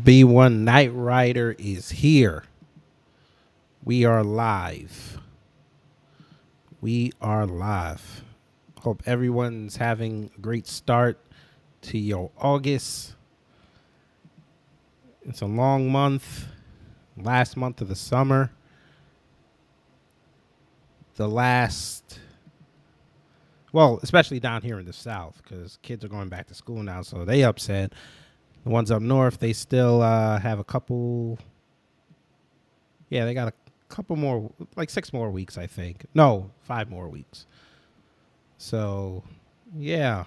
B1 Night Rider is here. We are live. We are live. Hope everyone's having a great start to your August. It's a long month. Last month of the summer. Well, especially down here in the South, because kids are going back to school now, so they upset. The ones up north, they still have a couple. Yeah, they got a couple more, like 6 more weeks, I think. No, 5 more weeks. So, yeah.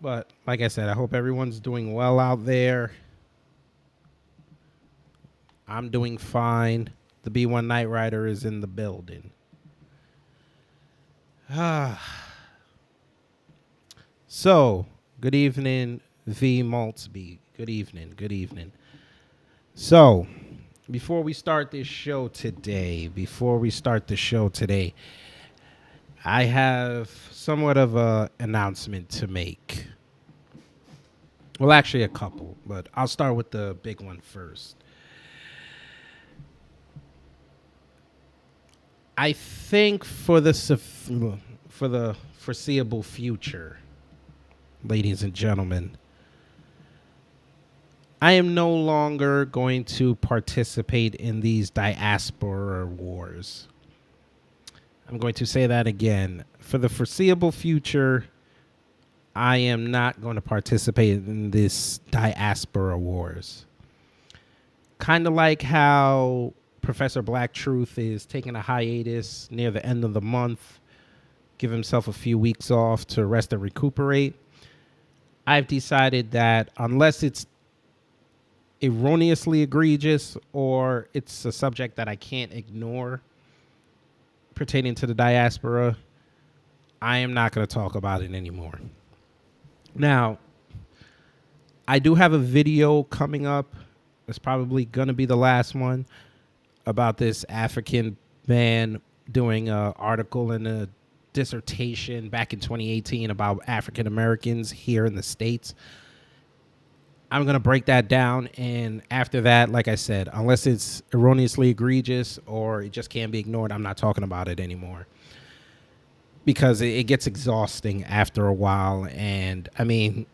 But like I said, I hope everyone's doing well out there. I'm doing fine. The B1 Night Rider is in the building. So, good evening, V. Maltzby. Good evening. Good evening. So, before we start the show today, I have somewhat of an announcement to make. Well, actually a couple, but I'll start with the big one first. I think for the foreseeable future, ladies and gentlemen, I am no longer going to participate in these diaspora wars. I'm going to say that again. For the foreseeable future, I am not going to participate in this diaspora wars. Kind of like how Professor Black Truth is taking a hiatus near the end of the month, give himself a few weeks off to rest and recuperate. I've decided that unless it's erroneously egregious or it's a subject that I can't ignore pertaining to the diaspora, I am not going to talk about it anymore. Now, I do have a video coming up. It's probably going to be the last one about this African man doing an article and a dissertation back in 2018 about African Americans here in the States. I'm going to break that down, and after that, like I said, unless it's erroneously egregious or it just can't be ignored, I'm not talking about it anymore. Because it gets exhausting after a while, and I mean,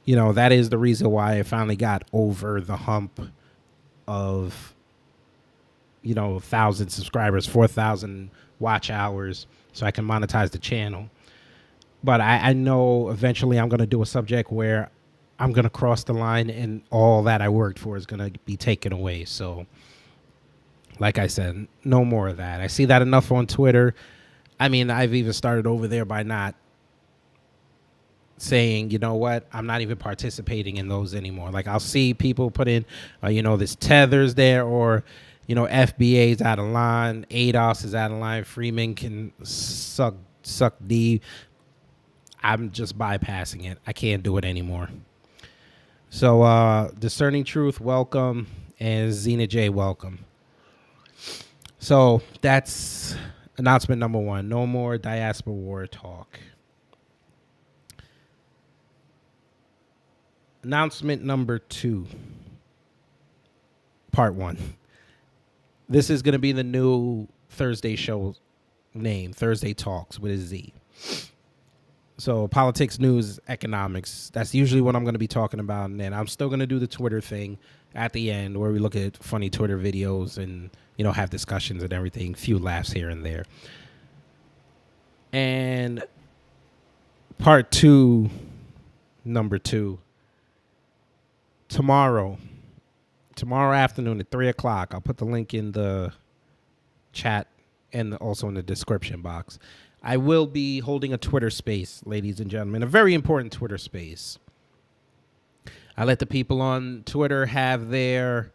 you know, that is the reason why I finally got over the hump of, you know, 1,000 subscribers, 4,000 watch hours, so I can monetize the channel. But I know eventually I'm going to do a subject where I'm going to cross the line and all that I worked for is going to be taken away. So, like I said, no more of that. I see that enough on Twitter. I mean, I've even started over there by not saying, you know what, I'm not even participating in those anymore. Like, I'll see people put in, you know, this Tether's there, or, you know, FBA's out of line, ADOS is out of line, Freeman can suck D. I'm just bypassing it. I can't do it anymore. So, Discerning Truth, welcome, and Zena J, welcome. So, that's announcement number 1. No more diaspora war talk. Announcement number 2. Part 1. This is going to be the new Thursday show name, Thursday Talks with a Z. So politics, news, economics, that's usually what I'm going to be talking about. And then I'm still going to do the Twitter thing at the end where we look at funny Twitter videos and, you know, have discussions and everything, few laughs here and there. And part 2, number 2, tomorrow afternoon at 3 o'clock. I'll put the link in the chat and also in the description box. I will be holding a Twitter space, ladies and gentlemen, a very important Twitter space. I let the people on Twitter have their,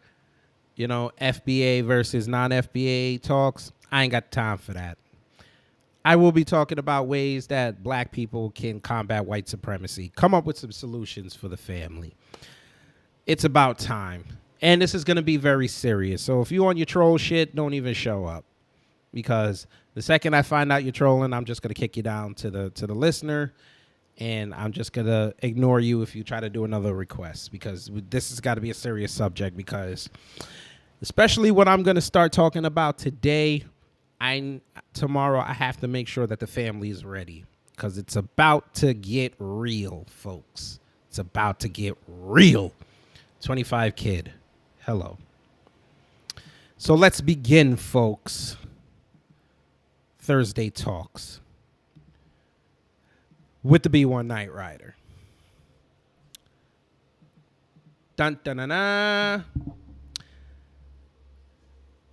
you know, FBA versus non-FBA talks. I ain't got time for that. I will be talking about ways that black people can combat white supremacy, come up with some solutions for the family. It's about time. And this is going to be very serious. So if you on your troll shit, don't even show up. Because the second I find out you're trolling, I'm just going to kick you down to the listener. And I'm just going to ignore you if you try to do another request, because this has got to be a serious subject, because especially what I'm going to start talking about today, tomorrow I have to make sure that the family is ready, because it's about to get real, folks. It's about to get real. 25 kid. Hello. So let's begin, folks. Thursday Talks with the B1 Night Rider. Dun dun dun dun.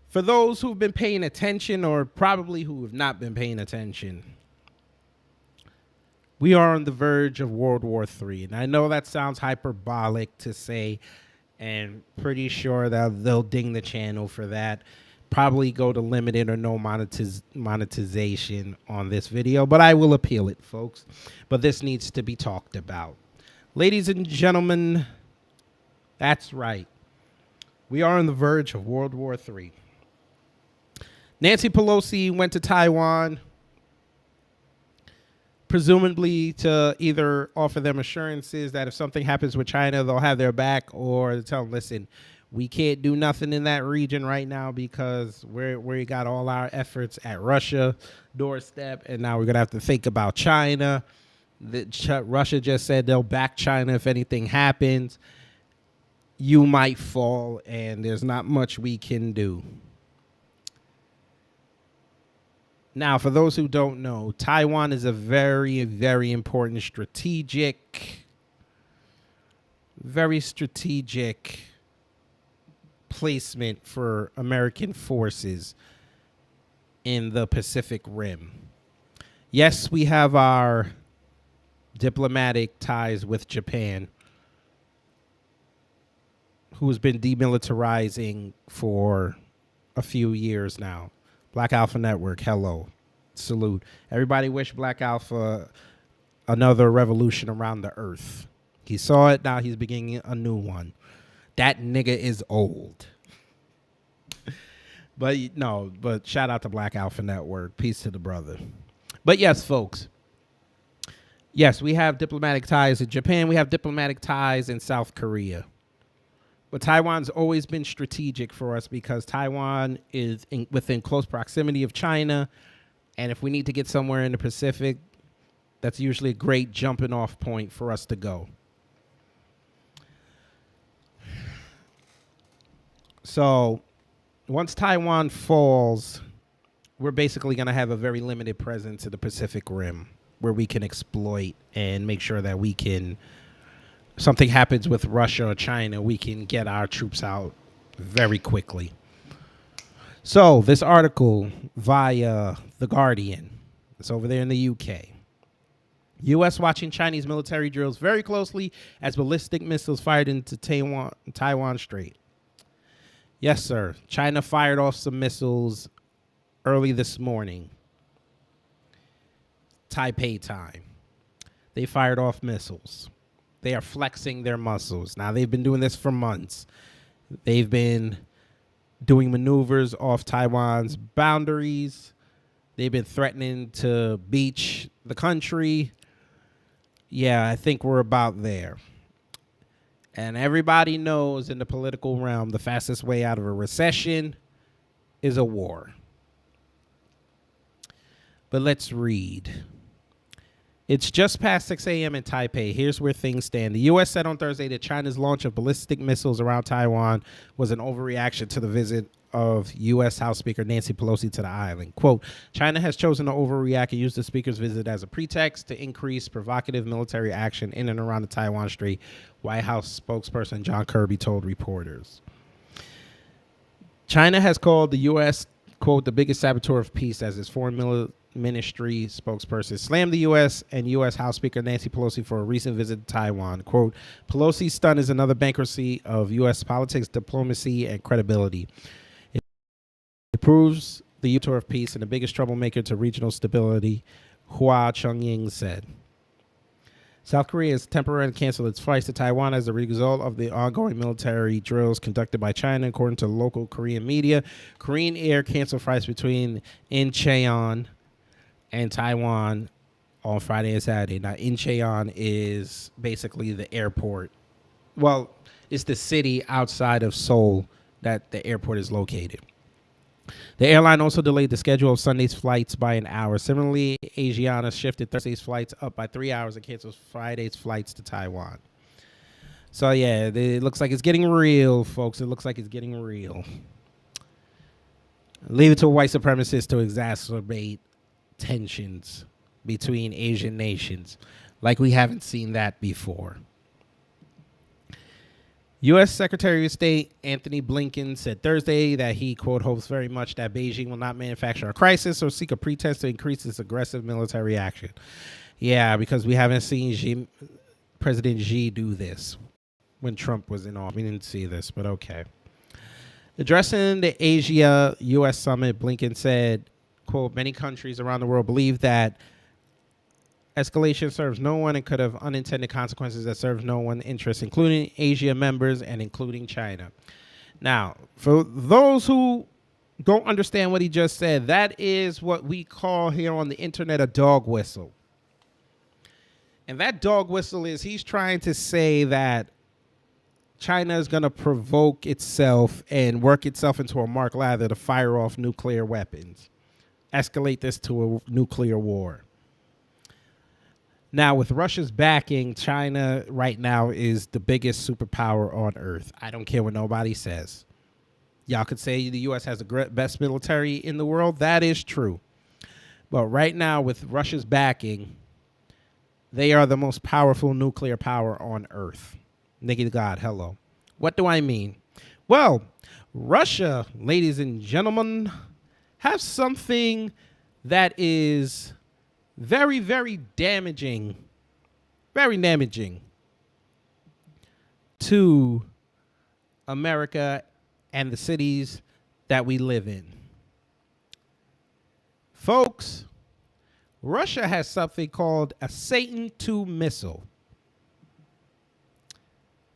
For those who've been paying attention, or probably who have not been paying attention, we are on the verge of World War III. And I know that sounds hyperbolic to say, and pretty sure that they'll ding the channel for that. Probably go to limited or no monetization on this video, but I will appeal it, folks. But this needs to be talked about. Ladies and gentlemen, that's right. We are on the verge of World War III. Nancy Pelosi went to Taiwan, presumably to either offer them assurances that if something happens with China, they'll have their back, or tell them, listen, we can't do nothing in that region right now because we got all our efforts at Russia doorstep, and now we're going to have to think about China. Russia just said they'll back China if anything happens. You might fall, and there's not much we can do. Now, for those who don't know, Taiwan is a very, very important very strategic placement for American forces in the Pacific Rim. Yes, we have our diplomatic ties with Japan, who's been demilitarizing for a few years now. Black Alpha Network, hello, salute. Everybody wish Black Alpha another revolution around the earth. He saw it, now he's beginning a new one. That nigga is old. But shout out to Black Alpha Network. Peace to the brother. But yes, folks. Yes, we have diplomatic ties in Japan. We have diplomatic ties in South Korea. But Taiwan's always been strategic for us because Taiwan is within close proximity of China. And if we need to get somewhere in the Pacific, that's usually a great jumping off point for us to go. So once Taiwan falls, we're basically going to have a very limited presence in the Pacific Rim where we can exploit and make sure that we can, something happens with Russia or China, we can get our troops out very quickly. So this article via The Guardian, it's over there in the UK. U.S. watching Chinese military drills very closely as ballistic missiles fired into Taiwan Strait. Yes, sir. China fired off some missiles early this morning. Taipei time. They fired off missiles. They are flexing their muscles. Now, they've been doing this for months. They've been doing maneuvers off Taiwan's boundaries. They've been threatening to beach the country. Yeah, I think we're about there. And everybody knows in the political realm, the fastest way out of a recession is a war. But let's read. It's just past 6 a.m. in Taipei. Here's where things stand. The U.S. said on Thursday that China's launch of ballistic missiles around Taiwan was an overreaction to the visit of U.S. House Speaker Nancy Pelosi to the island. Quote, China has chosen to overreact and use the speaker's visit as a pretext to increase provocative military action in and around the Taiwan Strait, White House spokesperson John Kirby told reporters. China has called the U.S., quote, the biggest saboteur of peace, as its foreign ministry spokesperson slammed the U.S. and U.S. House Speaker Nancy Pelosi for a recent visit to Taiwan. Quote, Pelosi's stunt is another bankruptcy of U.S. politics, diplomacy, and credibility. It proves the saboteur of peace and the biggest troublemaker to regional stability, Hua Chunying said. South Korea has temporarily canceled its flights to Taiwan as a result of the ongoing military drills conducted by China, according to local Korean media. Korean Air canceled flights between Incheon and Taiwan on Friday and Saturday. Now, Incheon is basically the airport. Well, it's the city outside of Seoul that the airport is located. The airline also delayed the schedule of Sunday's flights by an hour. Similarly, Asiana shifted Thursday's flights up by 3 hours and canceled Friday's flights to Taiwan. So, yeah, it looks like it's getting real, folks. It looks like it's getting real. Leave it to white supremacists to exacerbate tensions between Asian nations like we haven't seen that before. U.S. Secretary of State Anthony Blinken said Thursday that he, quote, hopes very much that Beijing will not manufacture a crisis or seek a pretext to increase its aggressive military action. Yeah, because we haven't seen President Xi do this when Trump was in office. We didn't see this, but okay. Addressing the Asia-U.S. summit, Blinken said, quote, many countries around the world believe that escalation serves no one and could have unintended consequences that serve no one interest, including Asia members and including China. Now, for those who don't understand what he just said, that is what we call here on the internet a dog whistle. And that dog whistle is he's trying to say that China is going to provoke itself and work itself into a Mark Lather to fire off nuclear weapons, escalate this to a nuclear war. Now, with Russia's backing, China right now is the biggest superpower on Earth. I don't care what nobody says. Y'all could say the U.S. has the best military in the world. That is true. But right now, with Russia's backing, they are the most powerful nuclear power on Earth. Nigga God, hello. What do I mean? Well, Russia, ladies and gentlemen, has something that is very, very damaging to America and the cities that we live in. Folks, Russia has something called a Satan II missile.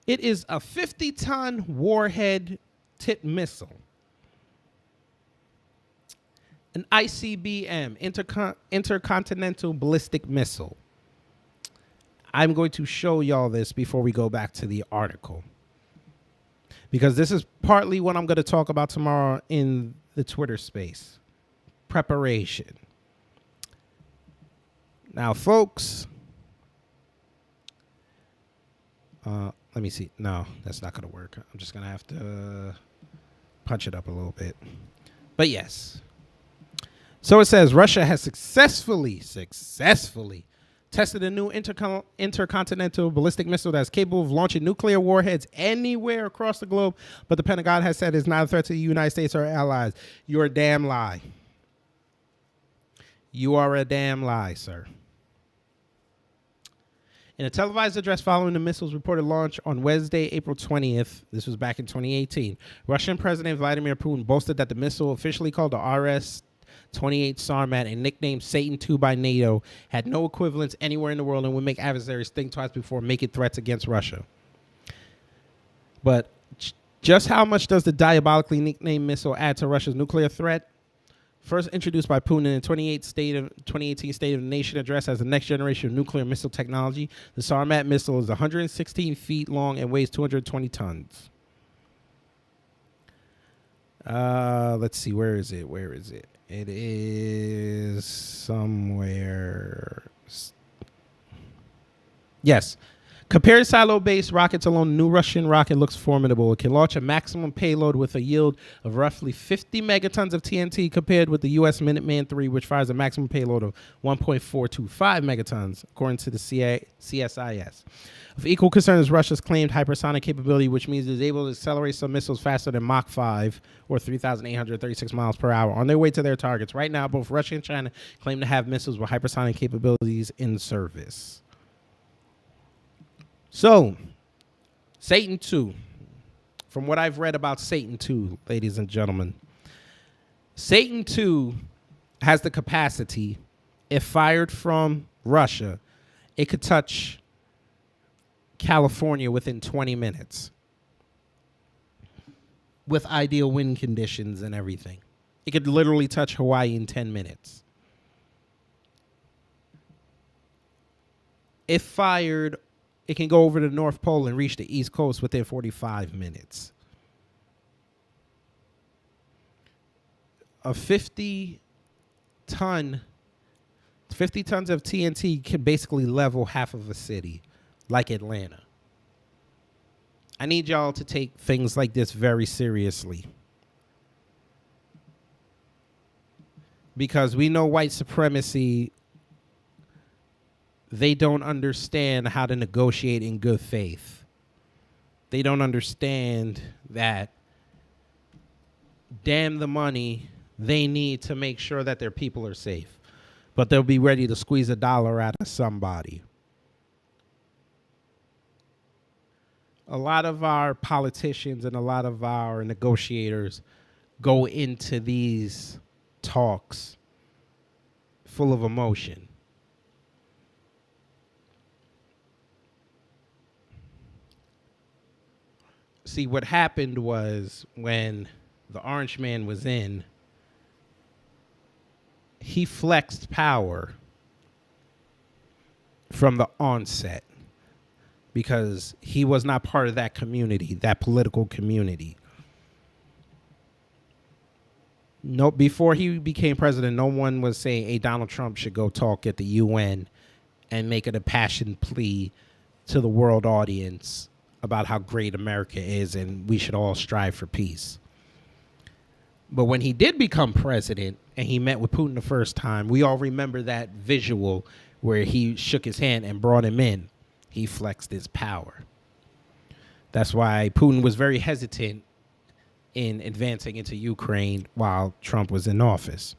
It is a 50-ton warhead tipped missile. An ICBM, intercontinental ballistic missile. I'm going to show y'all this before we go back to the article, because this is partly what I'm going to talk about tomorrow in the Twitter space. Preparation. Now, folks, let me see. No, that's not going to work. I'm just going to have to punch it up a little bit. But yes. So it says Russia has successfully tested a new intercontinental ballistic missile that's capable of launching nuclear warheads anywhere across the globe, but the Pentagon has said it's not a threat to the United States or allies. You're a damn lie. You are a damn lie, sir. In a televised address following the missile's reported launch on Wednesday, April 20th, this was back in 2018, Russian President Vladimir Putin boasted that the missile, officially called the RS-28 Sarmat and nicknamed Satan II by NATO, had no equivalents anywhere in the world and would make adversaries think twice before making threats against Russia. But just how much does the diabolically nicknamed missile add to Russia's nuclear threat? First introduced by Putin in the 2018 State of the Nation address as the next generation of nuclear missile technology, the Sarmat missile is 116 feet long and weighs 220 tons. Let's see, where is it? It is somewhere. Yes. Compared to silo-based rockets alone, the new Russian rocket looks formidable. It can launch a maximum payload with a yield of roughly 50 megatons of TNT compared with the U.S. Minuteman III, which fires a maximum payload of 1.425 megatons, according to the CSIS. Of equal concern is Russia's claimed hypersonic capability, which means it is able to accelerate some missiles faster than Mach 5, or 3,836 miles per hour, on their way to their targets. Right now, both Russia and China claim to have missiles with hypersonic capabilities in service. So, Satan II. From what I've read about Satan II, ladies and gentlemen, Satan II has the capacity, if fired from Russia, it could touch California within 20 minutes with ideal wind conditions and everything. It could literally touch Hawaii in 10 minutes. If fired, it can go over the North Pole and reach the East Coast within 45 minutes. A 50 tons of TNT can basically level half of a city, like Atlanta. I need y'all to take things like this very seriously. Because we know white supremacy, they don't understand how to negotiate in good faith. They don't understand that, damn the money, they need to make sure that their people are safe. But they'll be ready to squeeze a dollar out of somebody. A lot of our politicians and a lot of our negotiators go into these talks full of emotion. See, what happened was when the Orange Man was in, he flexed power from the onset because he was not part of that community, that political community. No, before he became president, no one was saying, hey, Donald Trump should go talk at the UN and make it a passion plea to the world audience about how great America is and we should all strive for peace. But when he did become president and he met with Putin the first time, we all remember that visual where he shook his hand and brought him in. He flexed his power. That's why Putin was very hesitant in advancing into Ukraine while Trump was in office.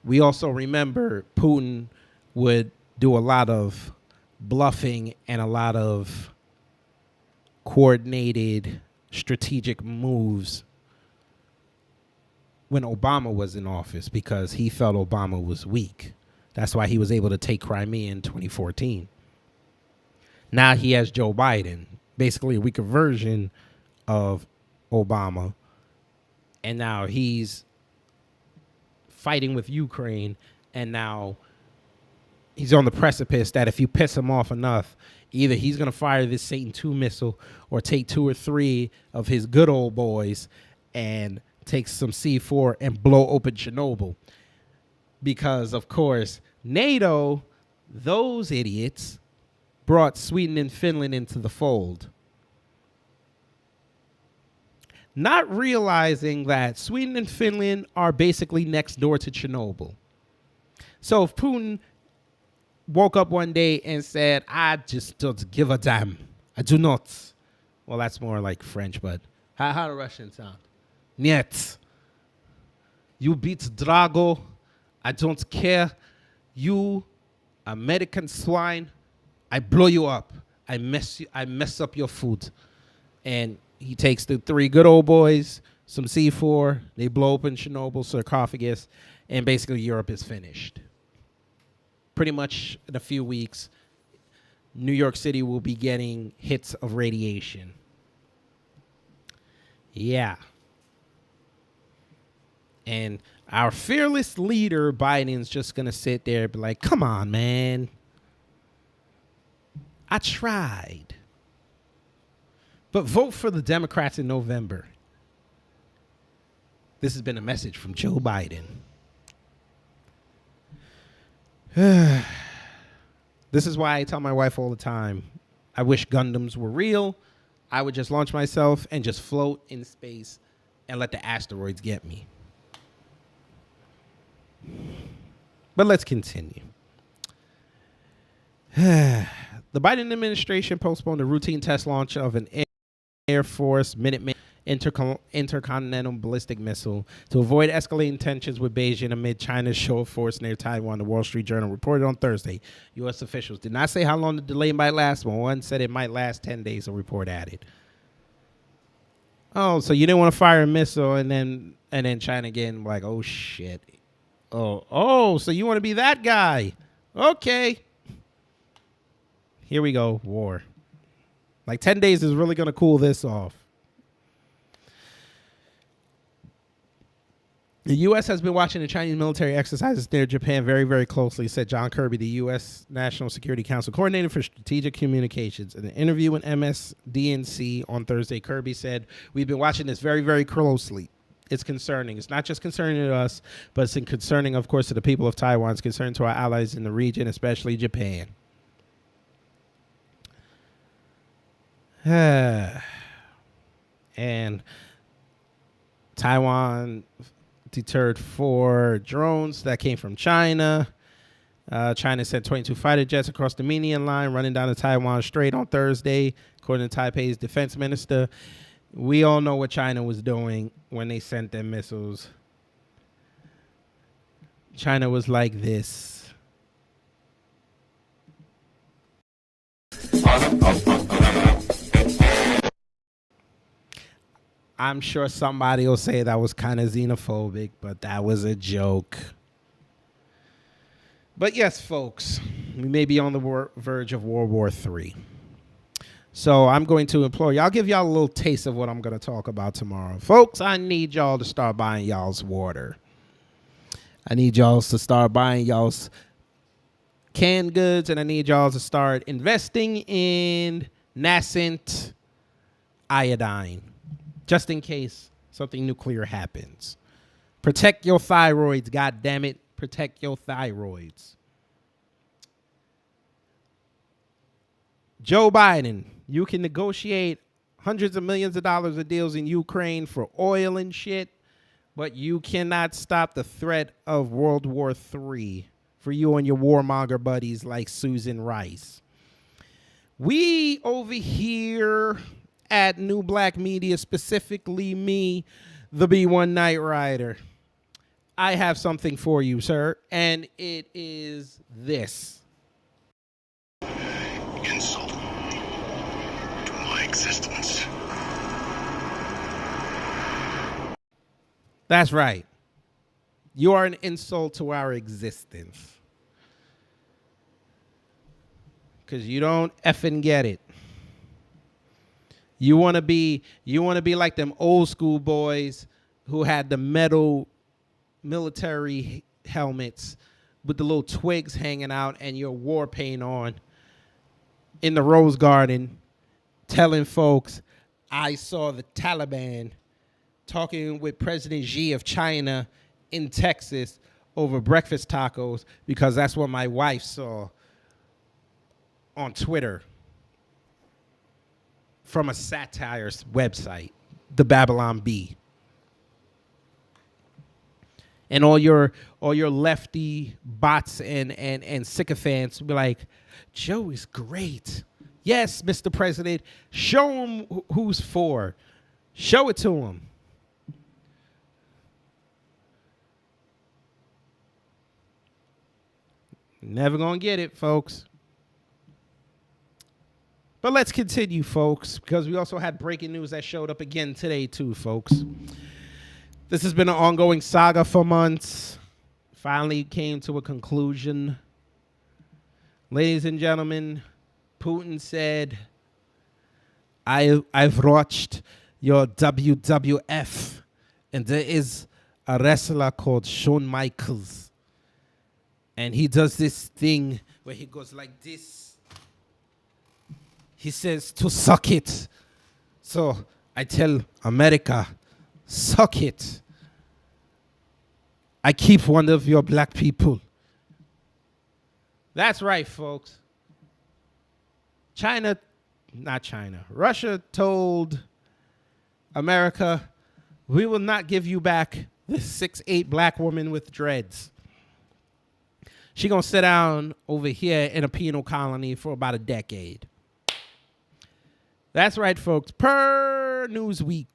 We also remember Putin would do a lot of bluffing and a lot of coordinated strategic moves when Obama was in office because he felt Obama was weak. That's why he was able to take Crimea in 2014. Now he has Joe Biden, basically a weaker version of Obama, and now he's fighting with Ukraine, and now he's on the precipice that if you piss him off enough, either he's going to fire this Satan II missile or take 2 or 3 of his good old boys and take some C4 and blow open Chernobyl. Because, of course, NATO, those idiots, brought Sweden and Finland into the fold. Not realizing that Sweden and Finland are basically next door to Chernobyl. So if Putin woke up one day and said, I just don't give a damn. I do not. Well, that's more like French, but how do Russian sound? Niet. You beat Drago. I don't care. You American swine. I blow you up. I mess up your food. And he takes the 3 good old boys, some C4, they blow open Chernobyl sarcophagus, and basically Europe is finished. Pretty much in a few weeks, New York City will be getting hits of radiation. Yeah. And our fearless leader, Biden's just going to sit there and be like, come on, man. I tried. But vote for the Democrats in November. This has been a message from Joe Biden. This is why I tell my wife all the time, I wish Gundams were real. I would just launch myself and just float in space and let the asteroids get me. But let's continue. The Biden administration postponed a routine test launch of an Air Force Minuteman intercontinental ballistic missile to avoid escalating tensions with Beijing amid China's show of force near Taiwan, the Wall Street Journal reported on Thursday. U.S. officials did not say how long the delay might last, but one said it might last 10 days, a report added. Oh, so you didn't want to fire a missile and then China again, like, oh, shit. Oh, so you want to be that guy. Okay. Here we go, war. Like 10 days is really going to cool this off. The U.S. has been watching the Chinese military exercises near Japan very, very closely, said John Kirby, the U.S. National Security Council Coordinator for Strategic Communications. In an interview with MSDNC on Thursday, Kirby said, "We've been watching this very, very closely. It's concerning. It's not just concerning to us, but it's concerning, of course, to the people of Taiwan. It's concerning to our allies in the region, especially Japan." And Taiwan deterred 4 drones that came from China. China sent 22 fighter jets across the median line, running down the Taiwan Strait on Thursday, according to Taipei's defense minister. We all know what China was doing when they sent them missiles. China was like this. I'm sure somebody will say that was kind of xenophobic, but that was a joke. But yes, folks, we may be on the verge of World War III. So I'm going to implore you. I'll give y'all a little taste of what I'm going to talk about tomorrow. Folks, I need y'all to start buying y'all's water. I need y'all to start buying y'all's canned goods, and I need y'all to start investing in nascent iodine, just in case something nuclear happens. Protect your thyroids, goddammit. Protect your thyroids. Joe Biden, you can negotiate hundreds of millions of dollars of deals in Ukraine for oil and shit, but you cannot stop the threat of World War III for you and your warmonger buddies like Susan Rice. We over here at New Black Media, specifically me, the B1 Night Rider, I have something for you, sir, and it is this. Insult to my existence. That's right. You are an insult to our existence. Because you don't effing get it. You want to be like them old school boys who had the metal military helmets with the little twigs hanging out and your war paint on in the Rose Garden, telling folks, I saw the Taliban talking with President Xi of China in Texas over breakfast tacos because that's what my wife saw on Twitter from a satire website, the Babylon Bee. And all your lefty bots and sycophants will be like, Joe is great. Yes, Mr. President, show him who's for. Show it to him. Never gonna get it, folks. But let's continue, folks, because we also had breaking news that showed up again today, too, folks. This has been an ongoing saga for months. Finally came to a conclusion. Ladies and gentlemen, Putin said, I've watched your WWF, and there is a wrestler called Shawn Michaels. And he does this thing where he goes like this. He says to suck it. So I tell America, suck it. I keep one of your black people. That's right, folks. Russia told America, we will not give you back this 6'8" black woman with dreads. She gonna sit down over here in a penal colony for about a decade. That's right, folks. Per Newsweek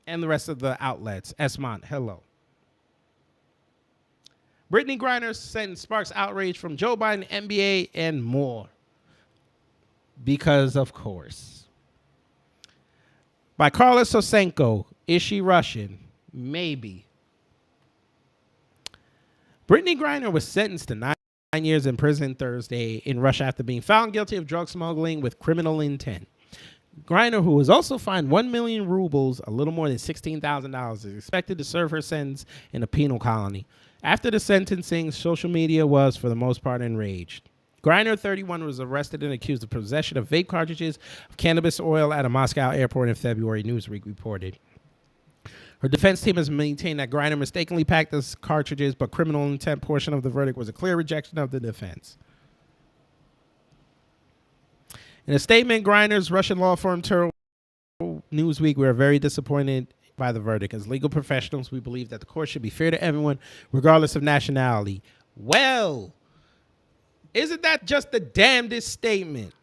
and the rest of the outlets. Esmont, hello. Brittany Grinder's sentence sparks outrage from Joe Biden, NBA, and more. Because, of course. By Carla Sosenko. Is she Russian? Maybe. Brittany Grinder was sentenced to 9 years in prison Thursday in Russia after being found guilty of drug smuggling with criminal intent. Grinder, who was also fined 1 million rubles, a little more than $16,000, is expected to serve her sentence in a penal colony. After the sentencing, social media was, for the most part, enraged. Grinder, 31, was arrested and accused of possession of vape cartridges of cannabis oil at a Moscow airport in February, Newsweek reported. Her defense team has maintained that Grinder mistakenly packed the cartridges, but criminal intent portion of the verdict was a clear rejection of the defense. In a statement, Grinder's Russian law firm told Newsweek, "We are very disappointed by the verdict. As legal professionals, we believe that the court should be fair to everyone, regardless of nationality." Well, isn't that just the damnedest statement?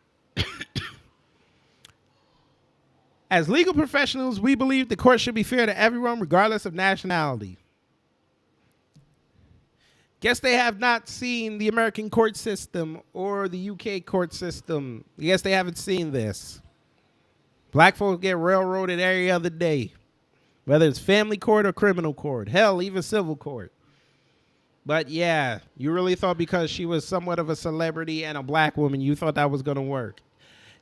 As legal professionals, we believe the court should be fair to everyone, regardless of nationality. Guess they have not seen the American court system or the UK court system. Guess they haven't seen this. Black folks get railroaded every other day, whether it's family court or criminal court. Hell, even civil court. But yeah, you really thought because she was somewhat of a celebrity and a black woman, you thought that was going to work.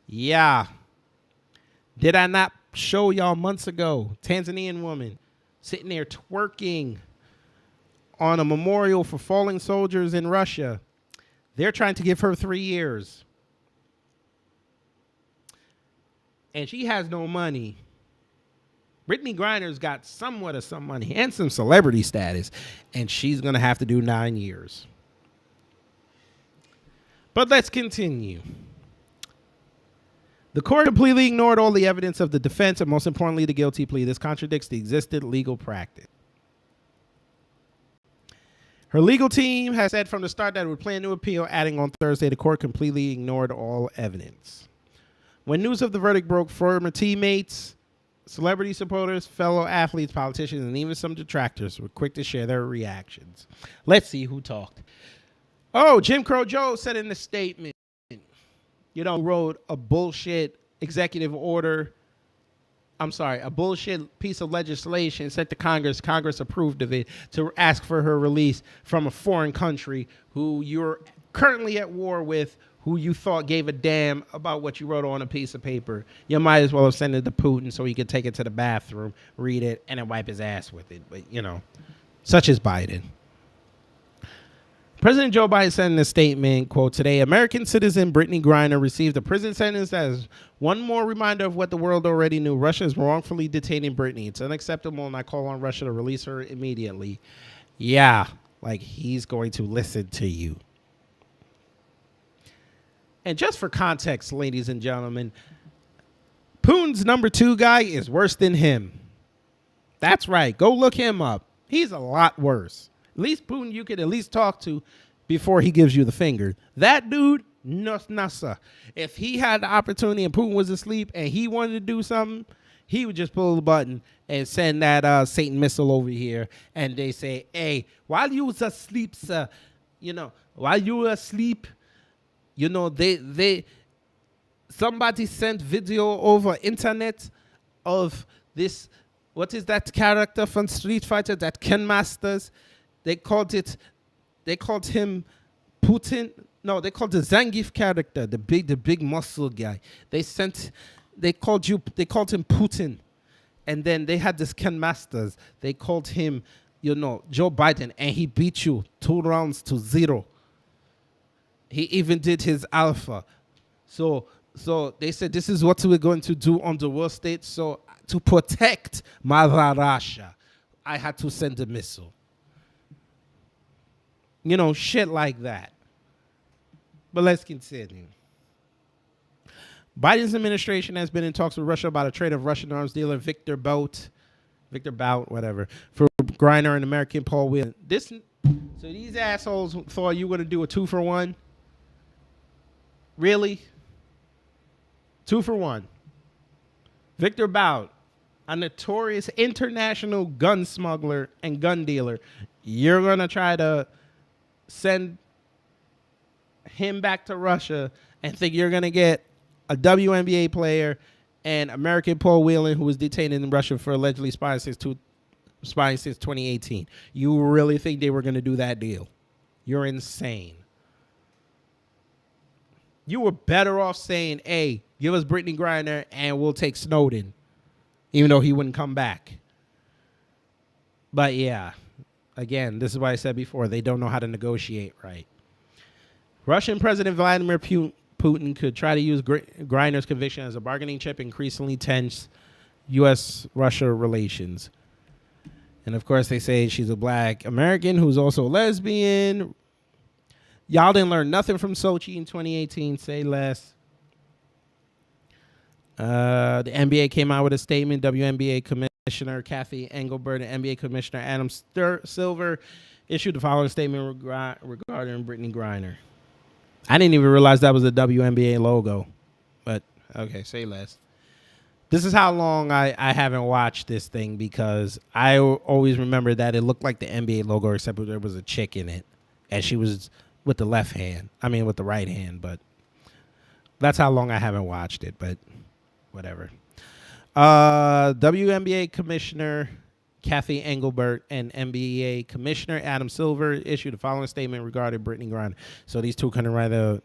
Yeah. Did I not show y'all months ago, Tanzanian woman sitting there twerking on a memorial for fallen soldiers in Russia? They're trying to give her 3 years. And she has no money. Brittany Grinder's got somewhat of some money and some celebrity status, and she's going to have to do 9 years. But let's continue. The court completely ignored all the evidence of the defense and, most importantly, the guilty plea. This contradicts the existing legal practice. Her legal team has said from the start that it would plan to appeal, adding on Thursday the court completely ignored all evidence. When news of the verdict broke, former teammates, celebrity supporters, fellow athletes, politicians, and even some detractors were quick to share their reactions. Let's see who talked. Oh, Jim Crow Joe said in a statement, wrote a bullshit executive order. A bullshit piece of legislation sent to Congress. Congress approved of it to ask for her release from a foreign country who you're currently at war with, who you thought gave a damn about what you wrote on a piece of paper. You might as well have sent it to Putin so he could take it to the bathroom, read it, and then wipe his ass with it. But, such is Biden. President Joe Biden said in a statement, quote, "Today, American citizen Brittany Grinder received a prison sentence that is one more reminder of what the world already knew. Russia is wrongfully detaining Brittany. It's unacceptable, and I call on Russia to release her immediately." Yeah, like he's going to listen to you. And just for context, ladies and gentlemen, Putin's number 2 guy is worse than him. That's right. Go look him up. He's a lot worse. At least Putin you could at least talk to before he gives you the finger. That dude, no, sir. If he had the opportunity and Putin was asleep and he wanted to do something, he would just pull the button and send that Satan missile over here. And they say, "Hey, while you was asleep, sir, while you were asleep, somebody sent video over internet of this, what is that character from Street Fighter, that Ken Masters? They called him Putin. No, they called the Zangief character, the big muscle guy. They called him Putin. And then they had this Ken Masters. They called him, Joe Biden, and he beat you 2-0. He even did his alpha. So they said, this is what we're going to do on the world stage. So to protect Mother Russia, I had to send a missile. Shit like that. But let's continue. Biden's administration has been in talks with Russia about a trade of Russian arms dealer Victor Bout, for Grinder and American Paul Whelan. So these assholes thought you were going to do a 2-for-1. Really? 2-for-1. Victor Bout, a notorious international gun smuggler and gun dealer. You're going to try to send him back to Russia and think you're going to get a WNBA player and American Paul Whelan, who was detained in Russia for allegedly spying since 2018. You really think they were going to do that deal? You're insane. You were better off saying, hey, give us Brittany Grinder and we'll take Snowden, even though he wouldn't come back. But yeah, again, this is what I said before. They don't know how to negotiate right. Russian President Vladimir Putin could try to use Grinder's conviction as a bargaining chip, increasingly tense U.S.-Russia relations. And, of course, they say she's a black American who's also a lesbian. Y'all didn't learn nothing from Sochi in 2018. Say less. The NBA came out with a statement. WNBA Commissioner Kathy Engelbert and NBA Commissioner Adam Silver issued the following statement regarding Brittany Grinder. I didn't even realize that was a WNBA logo. But, okay, say less. This is how long I haven't watched this thing, because I always remember that it looked like the NBA logo, except there was a chick in it. And she was with the left hand. I mean, with the right hand. But that's how long I haven't watched it. But whatever. WNBA Commissioner Kathy Engelbert and NBA Commissioner Adam Silver issued the following statement regarding Brittany Grinder. So these two couldn't write a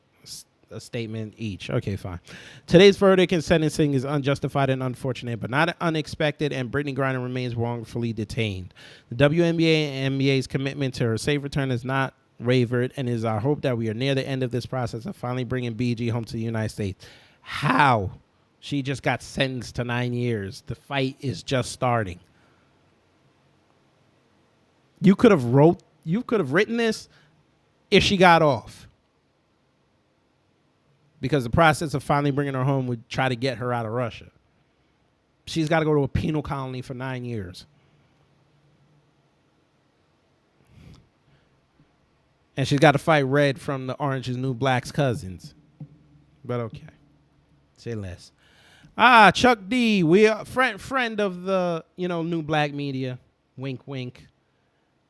statement each. Okay, fine. Today's verdict in sentencing is unjustified and unfortunate, but not unexpected, and Brittany Grinder remains wrongfully detained. The WNBA and NBA's commitment to her safe return is not wavered, and it is our hope that we are near the end of this process of finally bringing BG home to the United States. How? She just got sentenced to 9 years. The fight is just starting. You could have written this if she got off. Because the process of finally bringing her home would try to get her out of Russia. She's got to go to a penal colony for 9 years. And she's got to fight Red from the Orange is New Black's cousins. But okay. Say less. Chuck D. We are friend of the, New Black media. Wink, wink.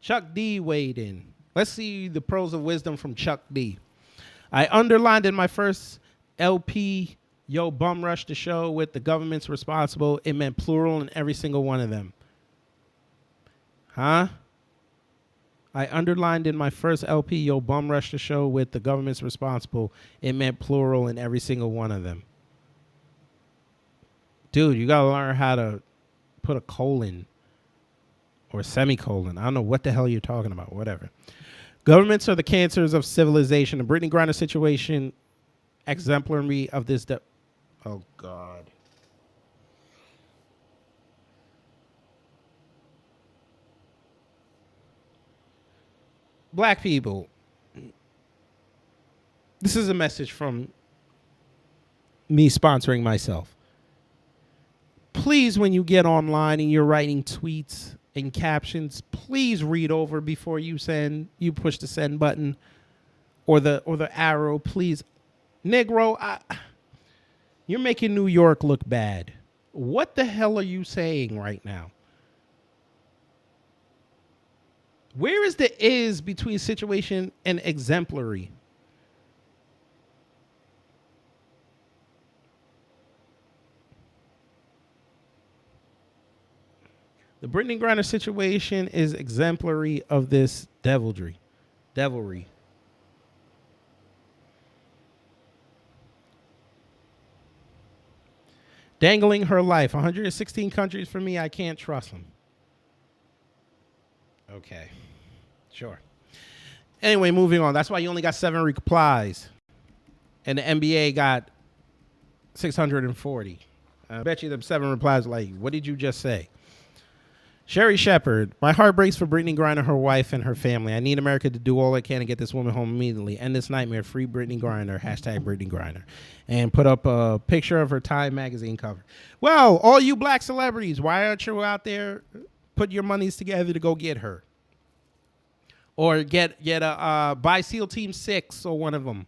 Chuck D. weighed in. Let's see the pearls of wisdom from Chuck D. I underlined in my first LP, yo, bum rush the show with the government's responsible. It meant plural in every single one of them. Huh? I underlined in my first LP, yo, bum rush the show with the government's responsible. It meant plural in every single one of them. Dude, you got to learn how to put a colon or semicolon. I don't know what the hell you're talking about. Whatever. Governments are the cancers of civilization. The Brittany Grinder situation, exemplary of this. Oh, God. Black people, this is a message from me sponsoring myself. Please, when you get online and you're writing tweets and captions, please read over before you push the send button or the arrow, please. Negro, you're making New York look bad. What the hell are you saying right now? Where is the is between situation and exemplary? The Brittany Grinder situation is exemplary of this devilry. Dangling her life. 116 countries for me. I can't trust them. Okay. Sure. Anyway, moving on. That's why you only got 7 replies. And the NBA got 640. I bet you them 7 replies are like, what did you just say? Sherry Shepard, my heart breaks for Brittany Grinder, her wife, and her family. I need America to do all it can to get this woman home immediately. End this nightmare. Free Brittany Grinder. # Brittany Grinder. And put up a picture of her Time magazine cover. Well, all you black celebrities, why aren't you out there put your monies together to go get her? Or get a buy SEAL Team 6 or one of them.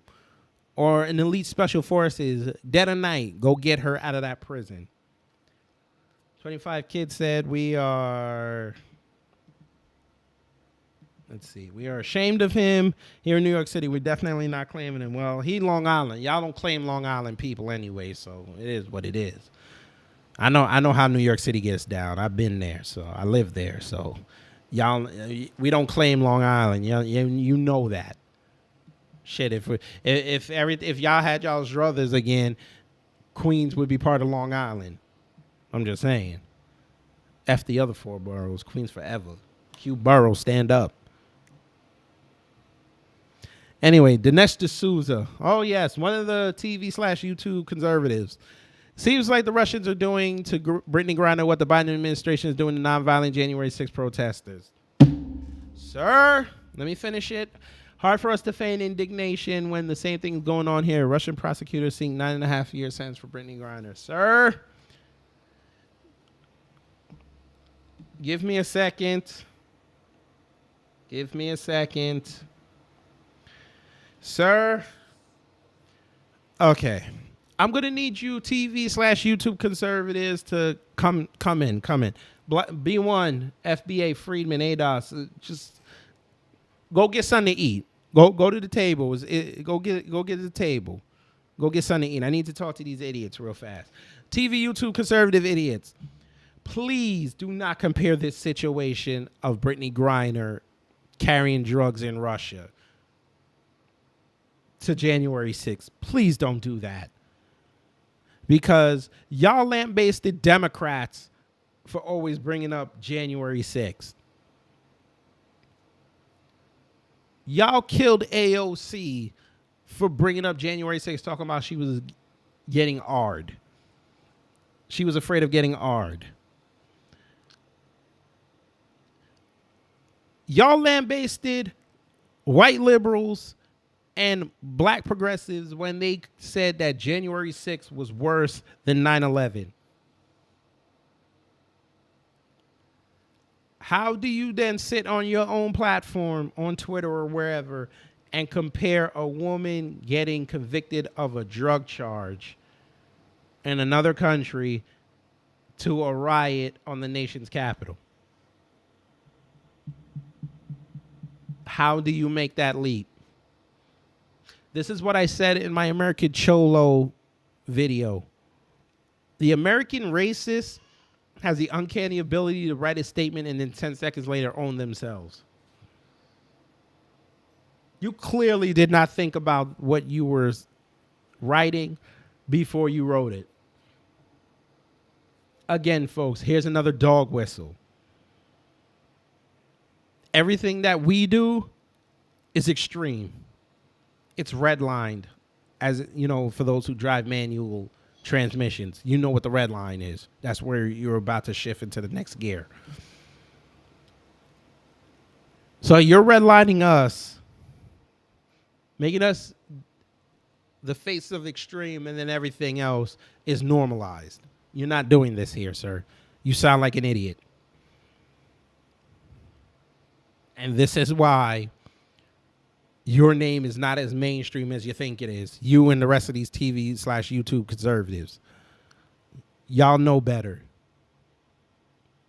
Or an elite special forces, dead of night, go get her out of that prison. 25 kids said we are ashamed of him here in New York City. We're definitely not claiming him. Well, he Long Island. Y'all don't claim Long Island people anyway, so it is what it is. I know how New York City gets down. I've been there, so I live there. So y'all, we don't claim Long Island. You know that. Shit, if y'all had y'all's druthers again, Queens would be part of Long Island. I'm just saying. F the other 4 boroughs. Queens forever. Q borough, stand up. Anyway, Dinesh D'Souza. Oh, yes, one of the TV/YouTube conservatives. Seems like the Russians are doing to Brittany Grinder what the Biden administration is doing to nonviolent January 6 protesters. Sir, let me finish it. Hard for us to feign indignation when the same thing is going on here. Russian prosecutors seeking 9.5-year sentence for Brittany Grinder. Sir, give me a second. Give me a second. Sir. Okay. I'm going to need you TV/YouTube conservatives to come in. B1, FBA, Friedman, ADOS, just go get something to eat. Go to the table. Go get the table. Go get something to eat. I need to talk to these idiots real fast. TV, YouTube conservative idiots. Please do not compare this situation of Brittany Grinder carrying drugs in Russia to January 6th. Please don't do that. Because y'all lambasted Democrats for always bringing up January 6th. Y'all killed AOC for bringing up January 6th, talking about she was getting AR'd. She was afraid of getting AR'd. Y'all lambasted white liberals and black progressives when they said that January 6th was worse than 9/11. How do you then sit on your own platform, on Twitter or wherever, and compare a woman getting convicted of a drug charge in another country to a riot on the nation's capital? How do you make that leap? This is what I said in my American Cholo video. The American racist has the uncanny ability to write a statement and then 10 seconds later own themselves. You clearly did not think about what you were writing before you wrote it. Again, folks, here's another dog whistle. Everything that we do is extreme. It's redlined, as you know, for those who drive manual transmissions. You know what the red line is. That's where you're about to shift into the next gear. So you're redlining us, making us the face of extreme, and then everything else is normalized. You're not doing this here, sir. You sound like an idiot. And this is why your name is not as mainstream as you think it is. You and the rest of these TV/YouTube conservatives. Y'all know better.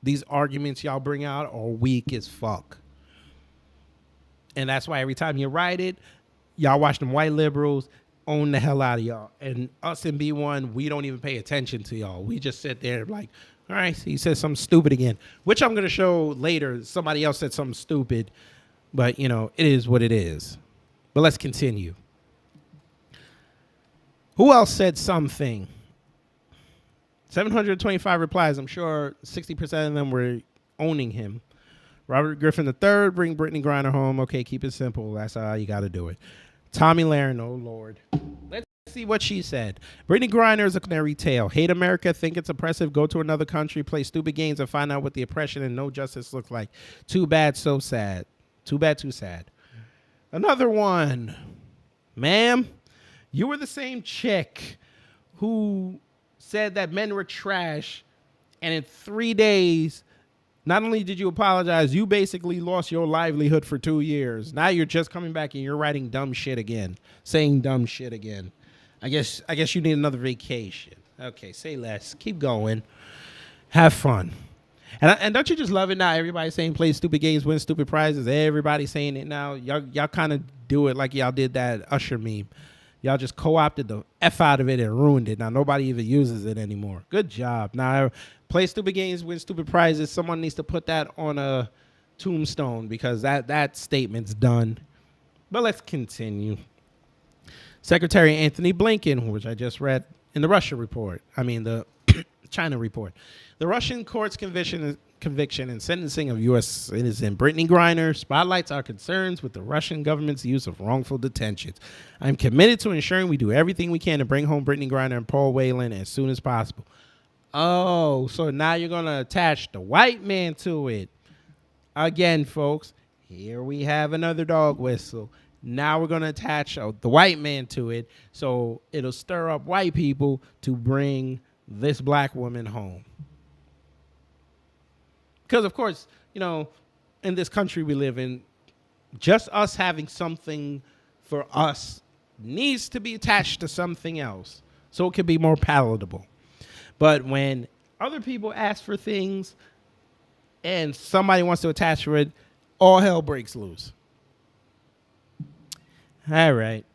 These arguments y'all bring out are weak as fuck. And that's why every time you write it, y'all watch them white liberals own the hell out of y'all. And us in B1, we don't even pay attention to y'all. We just sit there like, all right, he said something stupid again, which I'm going to show later. Somebody else said something stupid, but, you know, it is what it is. But let's continue. Who else said something? 725 replies. I'm sure 60% of them were owning him. Robert Griffin III, bring Brittany Grinder home. Okay, keep it simple. That's how you got to do it. Tommy Lahren, oh, Lord. Let's see what she said. Brittany Grinder is a canary tale. Hate America, think it's oppressive, go to another country, play stupid games, and find out what the oppression and no justice looks like. Too bad, so sad. Too bad, too sad. Another one. Ma'am, you were the same chick who said that men were trash, and in 3 days, not only did you apologize, you basically lost your livelihood for 2 years. Now you're just coming back and you're writing dumb shit again, saying dumb shit again. I guess you need another vacation. Okay, say less. Keep going. Have fun. And don't you just love it now? Everybody's saying play stupid games, win stupid prizes. Everybody's saying it now. Y'all kind of do it like y'all did that Usher meme. Y'all just co-opted the F out of it and ruined it. Now nobody even uses it anymore. Good job. Now play stupid games, win stupid prizes. Someone needs to put that on a tombstone because that statement's done. But let's continue. Secretary Anthony Blinken, which I just read in the Russia report. I mean, the China report. The Russian court's conviction and sentencing of U.S. citizen Brittany Grinder spotlights our concerns with the Russian government's use of wrongful detentions. I'm committed to ensuring we do everything we can to bring home Brittany Grinder and Paul Whelan as soon as possible. Oh, so now you're going to attach the white man to it. Again, folks, here we have another dog whistle. Now we're going to attach the white man to it, so it'll stir up white people to bring this black woman home. Because, of course, you know, in this country we live in, just us having something for us needs to be attached to something else so it can be more palatable. But when other people ask for things and somebody wants to attach to it, all hell breaks loose. All right.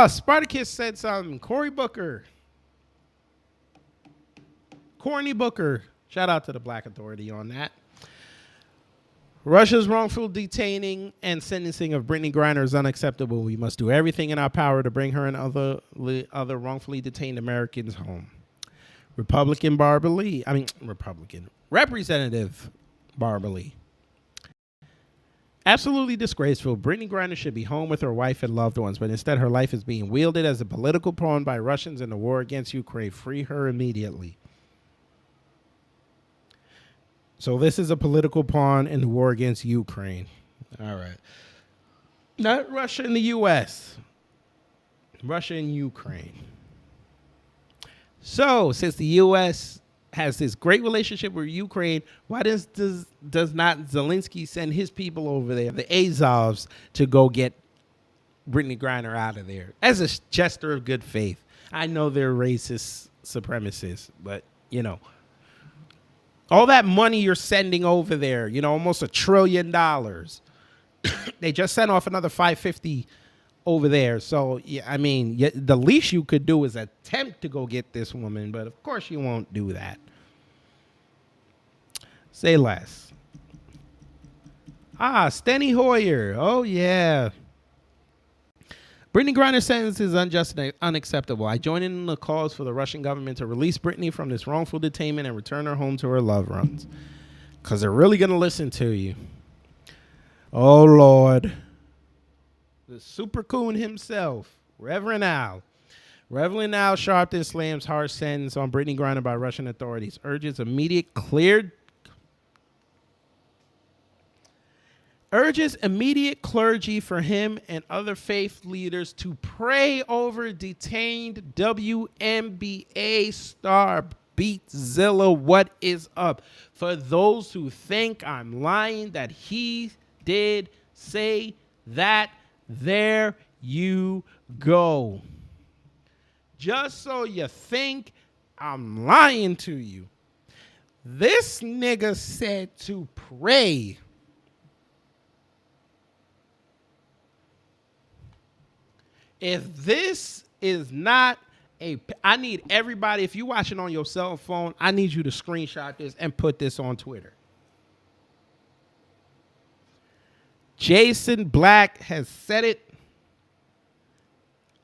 Spartacus said something. Cory Booker. Corny Booker. Shout out to the Black Authority on that. Russia's wrongful detaining and sentencing of Brittany Grinder is unacceptable. We must do everything in our power to bring her and other wrongfully detained Americans home. Representative Barbara Lee. Absolutely disgraceful. Brittany Grinder should be home with her wife and loved ones, but instead her life is being wielded as a political pawn by Russians in the war against Ukraine. Free her immediately. So this is a political pawn in the war against Ukraine. All right. Not Russia and the U.S. Russia and Ukraine. So since the U.S. has this great relationship with Ukraine, why does not Zelensky send his people over there, the Azovs, to go get Brittany Grinder out of there as a gesture of good faith? I know they're racist supremacists, but, you know, all that money you're sending over there, you know, almost $1 trillion. They just sent off another 550 over there. So, yeah, I mean, the least you could do is attempt to go get this woman, but of course you won't do that. Say less. Steny Hoyer. Oh, yeah. Brittany Grinder's sentence is unjust and unacceptable. I join in the calls for the Russian government to release Brittany from this wrongful detainment and return her home to her loved ones. Because they're really going to listen to you. Oh, Lord. The super coon himself, Reverend Al. Reverend Al Sharpton slams harsh sentence on Brittany Grinder by Russian authorities. Urges immediate clergy for him and other faith leaders to pray over detained WNBA star Beatzilla. What is up? For those who think I'm lying that he did say that, there you go. Just so you think I'm lying to you. This nigga said to pray. If this is not I need everybody, if you're watching on your cell phone, I need you to screenshot this and put this on Twitter. Jason Black has said it.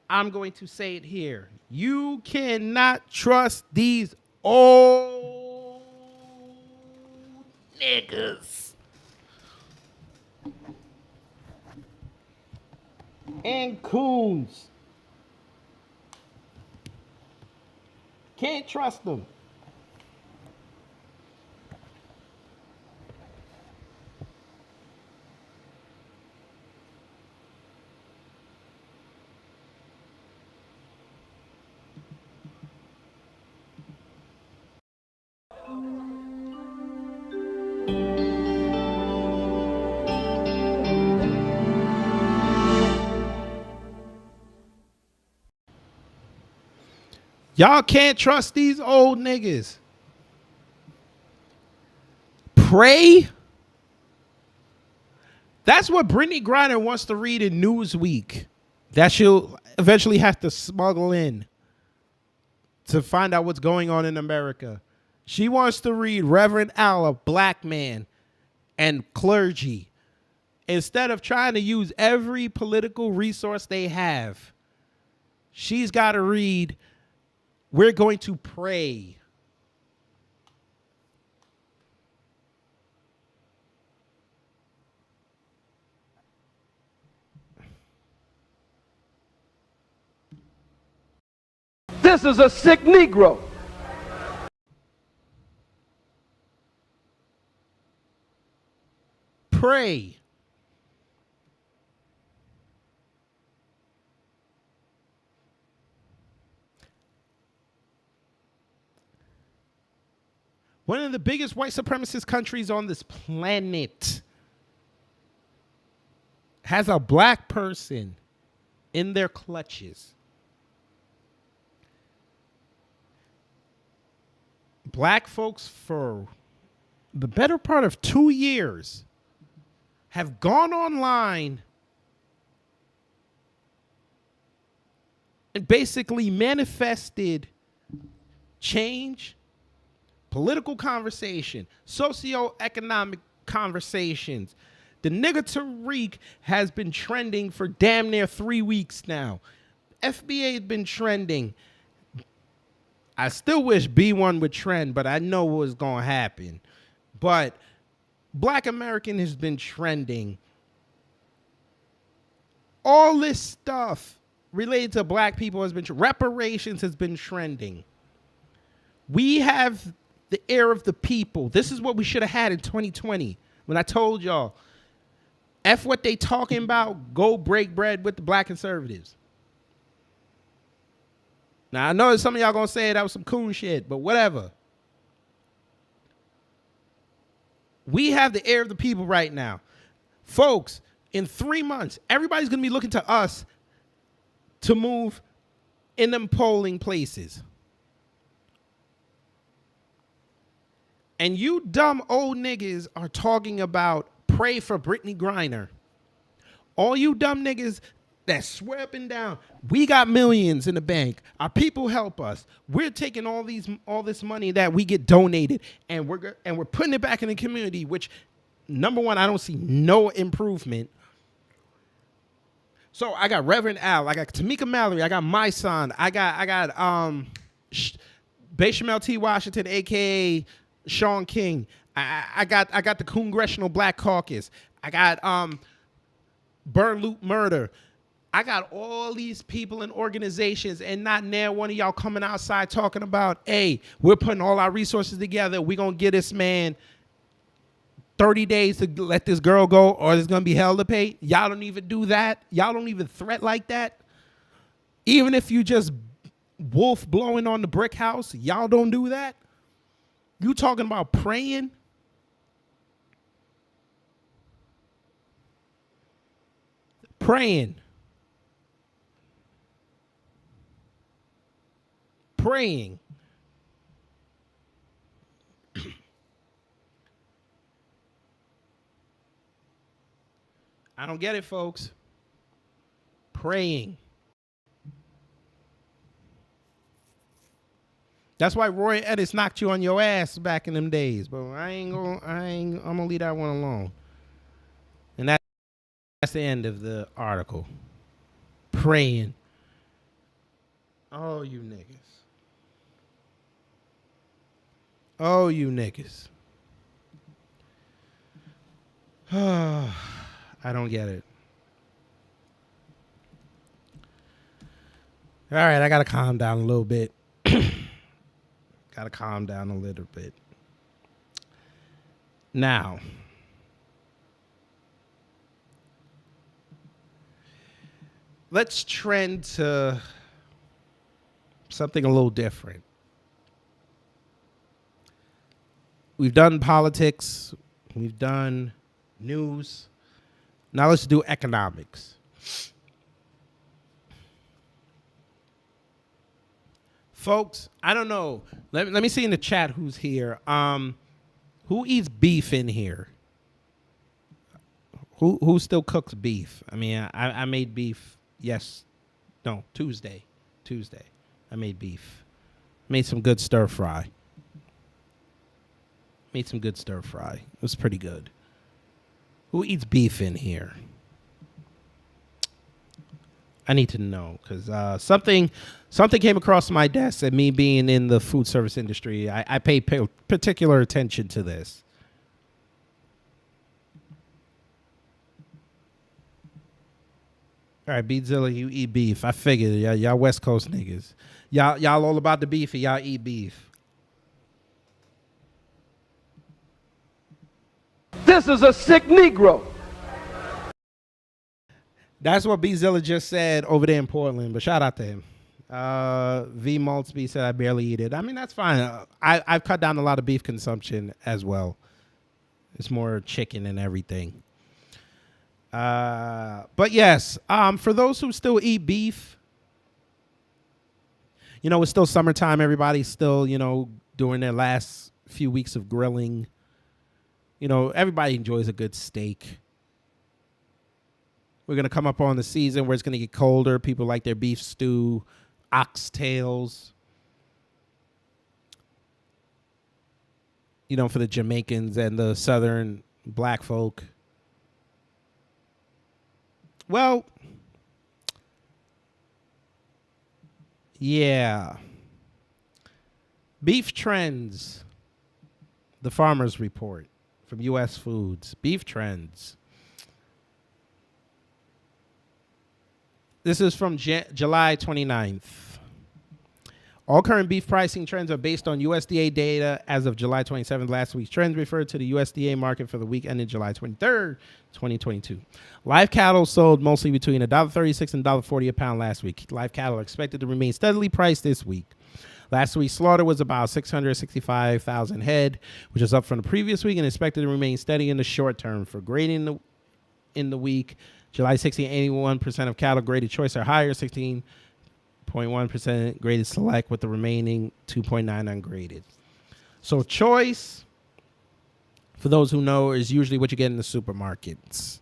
I'm going to say it here. You cannot trust these old niggas and coons. Can't trust them. Y'all can't trust these old niggas. Pray? That's what Brittany Grinder wants to read in Newsweek. That she'll eventually have to smuggle in to find out what's going on in America. She wants to read Reverend Al, a black man, and clergy Instead of trying to use every political resource they have, she's got to read, we're going to pray. This is a sick Negro. Pray. One of the biggest white supremacist countries on this planet has a black person in their clutches. Black folks for the better part of 2 years have gone online and basically manifested change, political conversation, socioeconomic conversations. The nigga Tariq has been trending for damn near 3 weeks now. FBA has been trending. I still wish B1 would trend, but I know what's going to happen. But Black American has been trending. All this stuff related to black people has been reparations has been trending. We have the ear of the people. This is what we should have had in 2020 when I told y'all, F what they talking about, go break bread with the black conservatives. Now, I know some of y'all going to say that was some coon shit, but whatever. We have the ear of the people right now. Folks, in 3 months, everybody's going to be looking to us to move in them polling places. And you dumb old niggas are talking about pray for Brittany Grinder. All you dumb niggas that swear up and down, we got millions in the bank. Our people help us. We're taking all this money that we get donated, and we're putting it back in the community. Which, number one, I don't see no improvement. So I got Reverend Al, I got Tamika Mallory, I got my son, I got Baishamel T. Washington, aka Sean King. I got the Congressional Black Caucus. I got Burn Loot Murder. I got all these people and organizations, and not now one of y'all coming outside talking about, hey, we're putting all our resources together. We're going to get this man 30 days to let this girl go, or there's going to be hell to pay. Y'all don't even do that. Y'all don't even threat like that. Even if you just wolf blowing on the brick house, y'all don't do that. You talking about praying? Praying. Praying. I don't get it, folks. Praying. That's why Roy Edis knocked you on your ass back in them days. But I'm gonna leave that one alone. And that's the end of the article. Praying. Oh, you niggas. Oh, you niggas. I don't get it. All right, I gotta calm down a little bit. Gotta calm down a little bit. Now, let's trend to something a little different. We've done politics. We've done news. Now let's do economics. Folks, I don't know. Let me see in the chat who's here. Who eats beef in here? Who still cooks beef? I mean, I made beef. Tuesday. I made beef. Made some good stir fry. It was pretty good. Who eats beef in here? I need to know because something came across my desk, and me being in the food service industry, I pay particular attention to this. All right, Beatzilla, you eat beef. I figured y'all West Coast niggas. Y'all all about the beef and y'all eat beef. This is a sick Negro. That's what Beatzilla just said over there in Portland, but shout out to him. V Maltzby said I barely eat it. I mean, that's fine. I've cut down a lot of beef consumption as well. It's more chicken and everything. But yes, for those who still eat beef, you know, it's still summertime. Everybody's still, you know, doing their last few weeks of grilling. You know, everybody enjoys a good steak. We're going to come up on the season where it's going to get colder. People like their beef stew, oxtails. You know, for the Jamaicans and the southern black folk. Well, yeah. Beef trends. The Farmer's Report from U.S. Foods. Beef trends. This is from July 29th. All current beef pricing trends are based on USDA data as of July 27th. Last week's trends refer to the USDA market for the week ended July 23rd, 2022. Live cattle sold mostly between $1.36 and $1.40 a pound last week. Live cattle are expected to remain steadily priced this week. Last week's slaughter was about 665,000 head, which is up from the previous week and expected to remain steady in the short term. For grading in the week, July 16, 81% of cattle graded choice are higher, 16.1% graded select, with the remaining 2.9 ungraded. So choice, for those who know, is usually what you get in the supermarkets.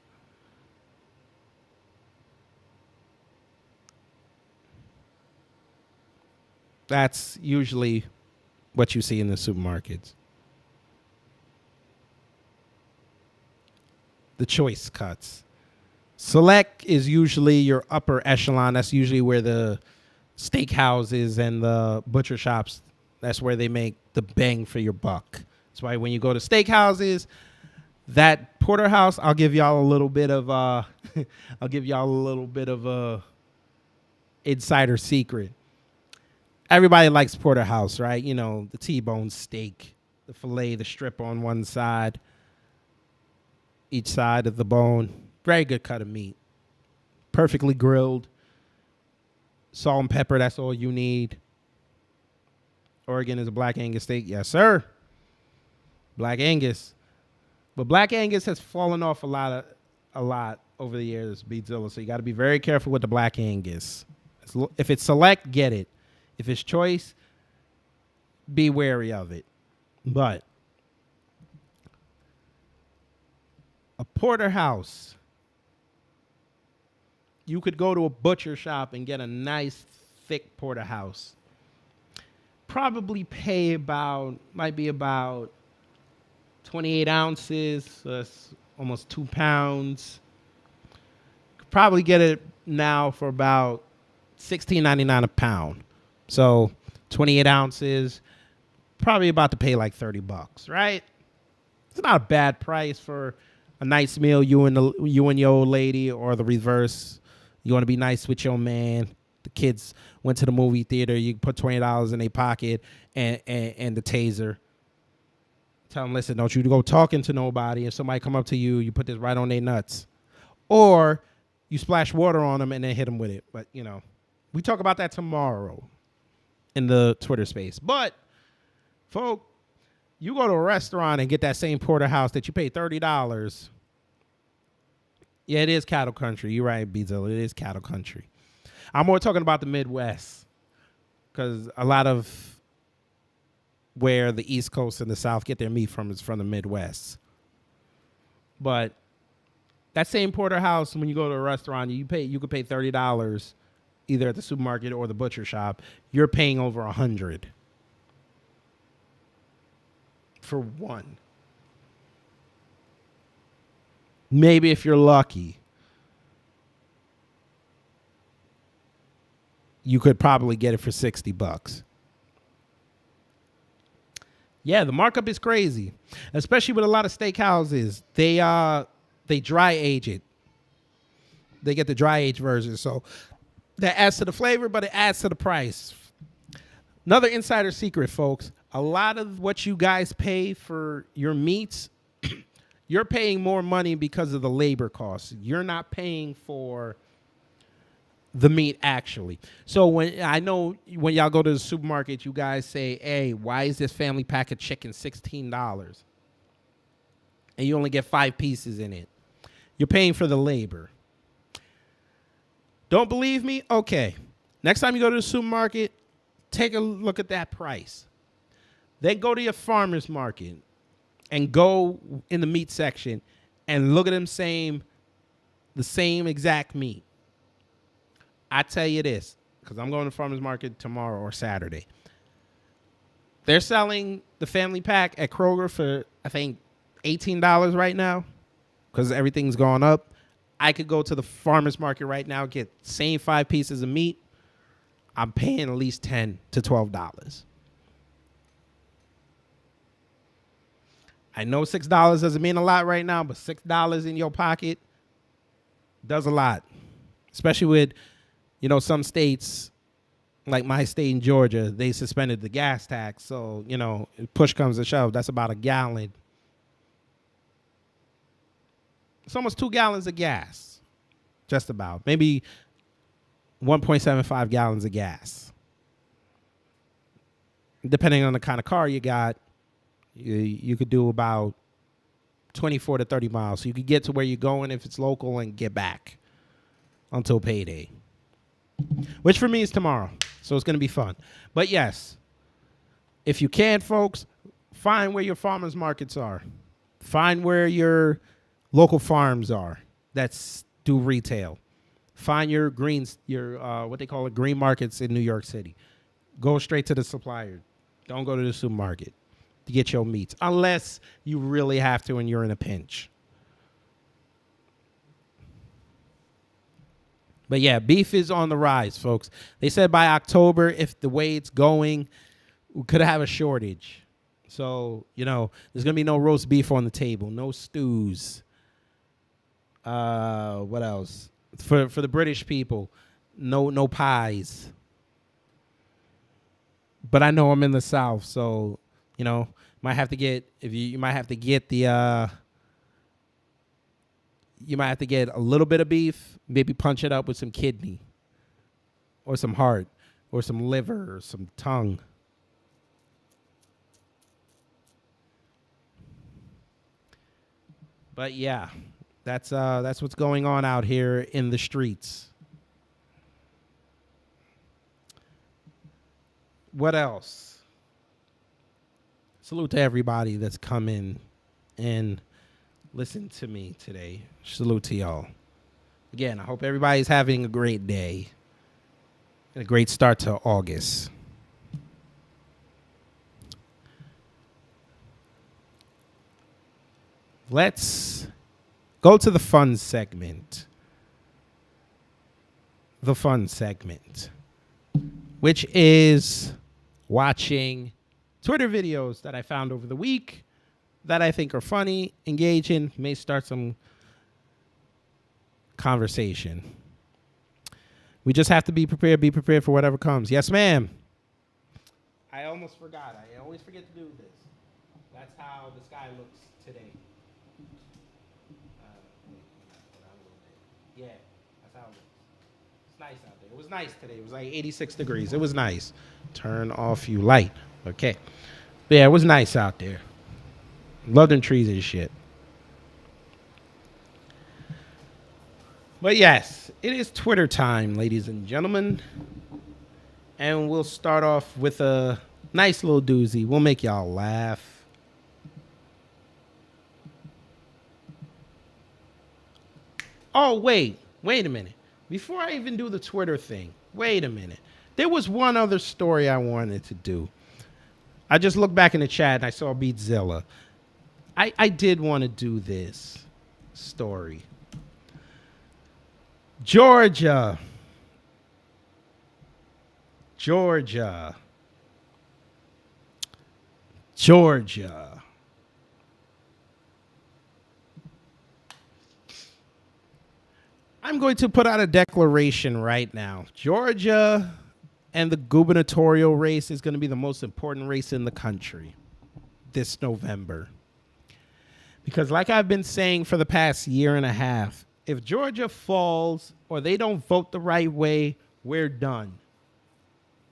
That's usually what you see in the supermarkets. The choice cuts. Select is usually your upper echelon. That's usually where the steakhouses and the butcher shops, that's where they make the bang for your buck. That's why when you go to steakhouses, that porterhouse, I'll give y'all a little bit of insider secret. Everybody likes porterhouse, right? You know, the T-bone steak, the filet, the strip on one side, each side of the bone. Very good cut of meat. Perfectly grilled. Salt and pepper, that's all you need. Oregon is a Black Angus steak. Yes, sir. Black Angus. But Black Angus has fallen off a lot over the years, Beatzilla. So you got to be very careful with the Black Angus. If it's select, get it. If it's choice, be wary of it. But a porterhouse, you could go to a butcher shop and get a nice thick porterhouse. Probably pay might be about 28 ounces. So that's almost 2 pounds. Could probably get it now for about $16.99 a pound. So 28 ounces, probably about to pay like $30, right? It's not a bad price for a nice meal. You and your old lady, or the reverse. You want to be nice with your man. The kids went to the movie theater. You put $20 in their pocket and the taser. Tell them, listen, don't you go talking to nobody. If somebody come up to you, you put this right on their nuts. Or you splash water on them and then hit them with it. But, you know, we talk about that tomorrow in the Twitter space. But, folk, you go to a restaurant and get that same porterhouse that you pay $30. Yeah, it is cattle country. You're right, Beatzilla. It is cattle country. I'm more talking about the Midwest, because a lot of where the East Coast and the South get their meat from is from the Midwest. But that same porterhouse, when you go to a restaurant, you could pay $30 either at the supermarket or the butcher shop. You're paying over $100 for one. Maybe if you're lucky, you could probably get it for $60. Yeah, the markup is crazy, especially with a lot of steakhouses. They dry age it. They get the dry age version, so that adds to the flavor, but it adds to the price. Another insider secret, folks. A lot of what you guys pay for your meats, you're paying more money because of the labor costs. You're not paying for the meat actually. So when y'all go to the supermarket, you guys say, "Hey, why is this family pack of chicken $16?" And you only get 5 pieces in it. You're paying for the labor. Don't believe me? Okay. Next time you go to the supermarket, take a look at that price. Then go to your farmer's market and go in the meat section and look at them saying the same exact meat. I tell you this, because I'm going to the farmer's market tomorrow or Saturday. They're selling the family pack at Kroger for, I think, $18 right now because everything's gone up. I could go to the farmer's market right now, get same 5 pieces of meat. I'm paying at least $10 to $12. I know $6 doesn't mean a lot right now, but $6 in your pocket does a lot, especially with, some states, like my state in Georgia, they suspended the gas tax. So, push comes to shove, that's about a gallon. It's almost 2 gallons of gas, just about. Maybe 1.75 gallons of gas. Depending on the kind of car you got, you could do about 24 to 30 miles. So you could get to where you're going if it's local and get back until payday, which for me is tomorrow. So it's going to be fun. But yes, if you can, folks, find where your farmers markets are. Find where your local farms are that do retail. Find your greens, what they call it, green markets in New York City. Go straight to the supplier. Don't go to the supermarket to get your meats, unless you really have to and you're in a pinch. But yeah, beef is on the rise, folks. They said by October, if the way it's going, we could have a shortage. So, there's going to be no roast beef on the table, no stews. What else? For the British people, no pies. But I know I'm in the South, so might have to get you might have to get the you might have to get a little bit of beef, maybe punch it up with some kidney, or some heart, or some liver, or some tongue. But yeah, that's what's going on out here in the streets. What else? Salute to everybody that's come in and listened to me today. Salute to y'all. Again, I hope everybody's having a great day and a great start to August. Let's go to the fun segment. The fun segment, which is watching Twitter videos that I found over the week that I think are funny, engaging, may start some conversation. We just have to be prepared for whatever comes. Yes, ma'am. I almost forgot. I always forget to do this. That's how the sky looks today. Yeah, that's how it looks. It's nice out there. It was nice today. It was like 86 degrees. It was nice. Turn off you light. Okay. But yeah, it was nice out there. Love them trees and shit. But yes, it is Twitter time, ladies and gentlemen. And we'll start off with a nice little doozy. We'll make y'all laugh. Oh, wait a minute. Before I even do the Twitter thing, wait a minute. There was one other story I wanted to do. I just looked back in the chat and I saw Beatzilla. I did want to do this. story. Georgia. I'm going to put out a declaration right now. Georgia and the gubernatorial race is going to be the most important race in the country this November. Because like I've been saying for the past year and a half, if Georgia falls or they don't vote the right way, we're done.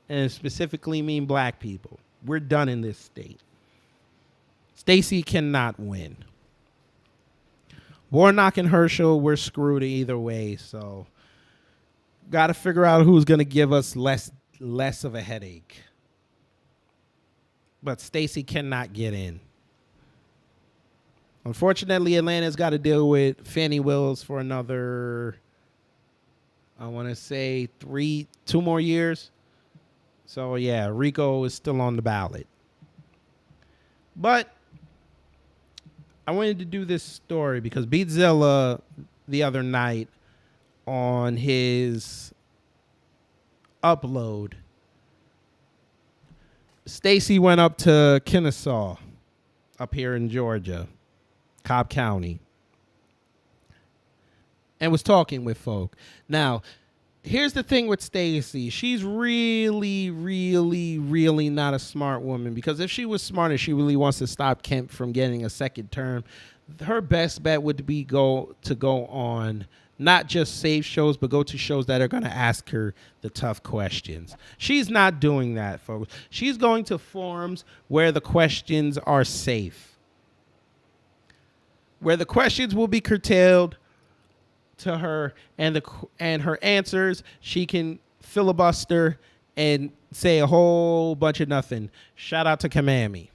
And specifically mean black people. We're done in this state. Stacey cannot win. Warnock and Herschel, we're screwed either way. So got to figure out who's going to give us less of a headache. But Stacey cannot get in. Unfortunately, Atlanta's got to deal with Fannie Wills for another, I want to say 2 more years. So, yeah, Rico is still on the ballot. But I wanted to do this story because Beatzilla the other night on his upload, Stacey went up to Kennesaw up here in Georgia, Cobb County, and was talking with folk. Now, here's the thing with Stacey. She's really, really, really not a smart woman, because if she was smart and she really wants to stop Kemp from getting a second term, her best bet would be go on not just safe shows, but go to shows that are going to ask her the tough questions. She's not doing that, folks. She's going to forums where the questions are safe, where the questions will be curtailed to her, and her answers, she can filibuster and say a whole bunch of nothing. Shout out to Kamami.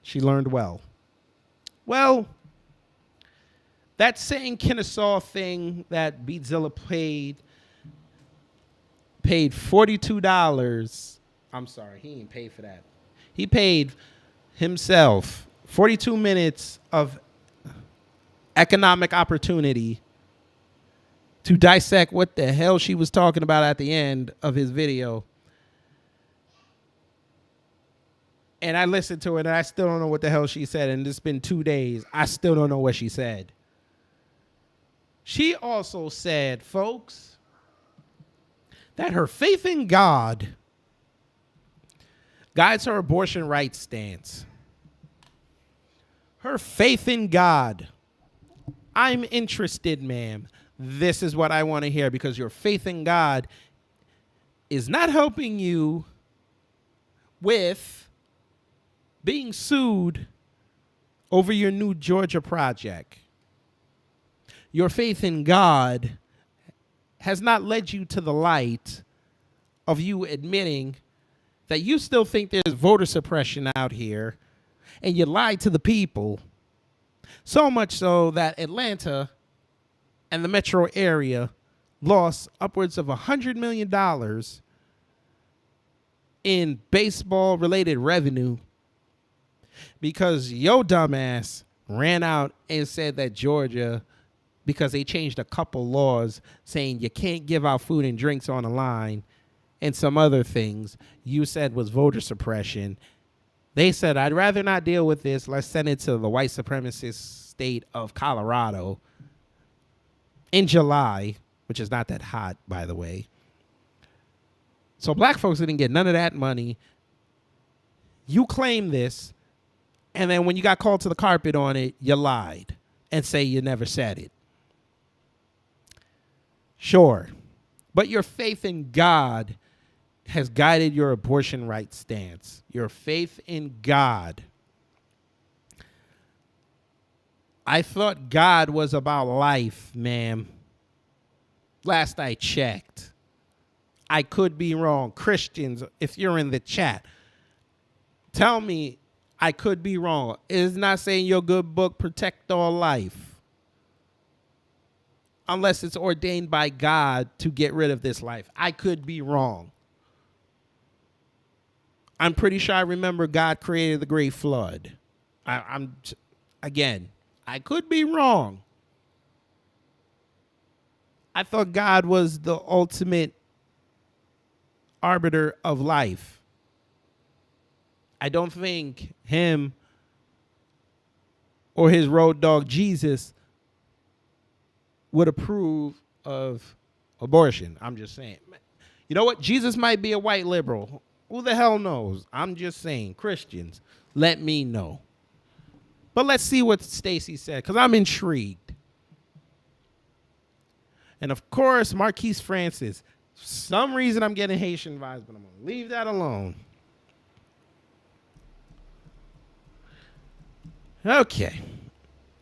She learned well. Well, that saying Kennesaw thing that Beatzilla paid $42. I'm sorry, he didn't pay for that. He paid himself 42 minutes of economic opportunity to dissect what the hell she was talking about at the end of his video. And I listened to it, and I still don't know what the hell she said. And it's been 2 days. I still don't know what she said. She also said, folks, that her faith in God guides her abortion rights stance. Her faith in God. I'm interested, ma'am. This is what I want to hear, because your faith in God is not helping you with being sued over your new Georgia project. Your faith in God has not led you to the light of you admitting that you still think there's voter suppression out here, and you lied to the people. So much so that Atlanta and the metro area lost upwards of $100 million in baseball-related revenue because yo dumbass ran out and said that Georgia, because they changed a couple laws saying you can't give out food and drinks on the line and some other things you said was voter suppression. They said, I'd rather not deal with this. Let's send it to the white supremacist state of Colorado in July, which is not that hot, by the way. So black folks didn't get none of that money. You claim this, and then when you got called to the carpet on it, you lied and say you never said it. Sure, but your faith in God has guided your abortion rights stance. Your faith in God. I thought God was about life, ma'am. Last I checked. I could be wrong. Christians, if you're in the chat, tell me I could be wrong. It's not saying your good book protect all life, unless it's ordained by God to get rid of this life. I could be wrong. I'm pretty sure I remember God created the great flood. I I could be wrong. I thought God was the ultimate arbiter of life. I don't think him or his road dog Jesus would approve of abortion. I'm just saying. You know what? Jesus might be a white liberal. Who the hell knows? I'm just saying. Christians, let me know. But let's see what Stacy said, because I'm intrigued. And of course, Marquise Francis. For some reason, I'm getting Haitian vibes, but I'm going to leave that alone. Okay.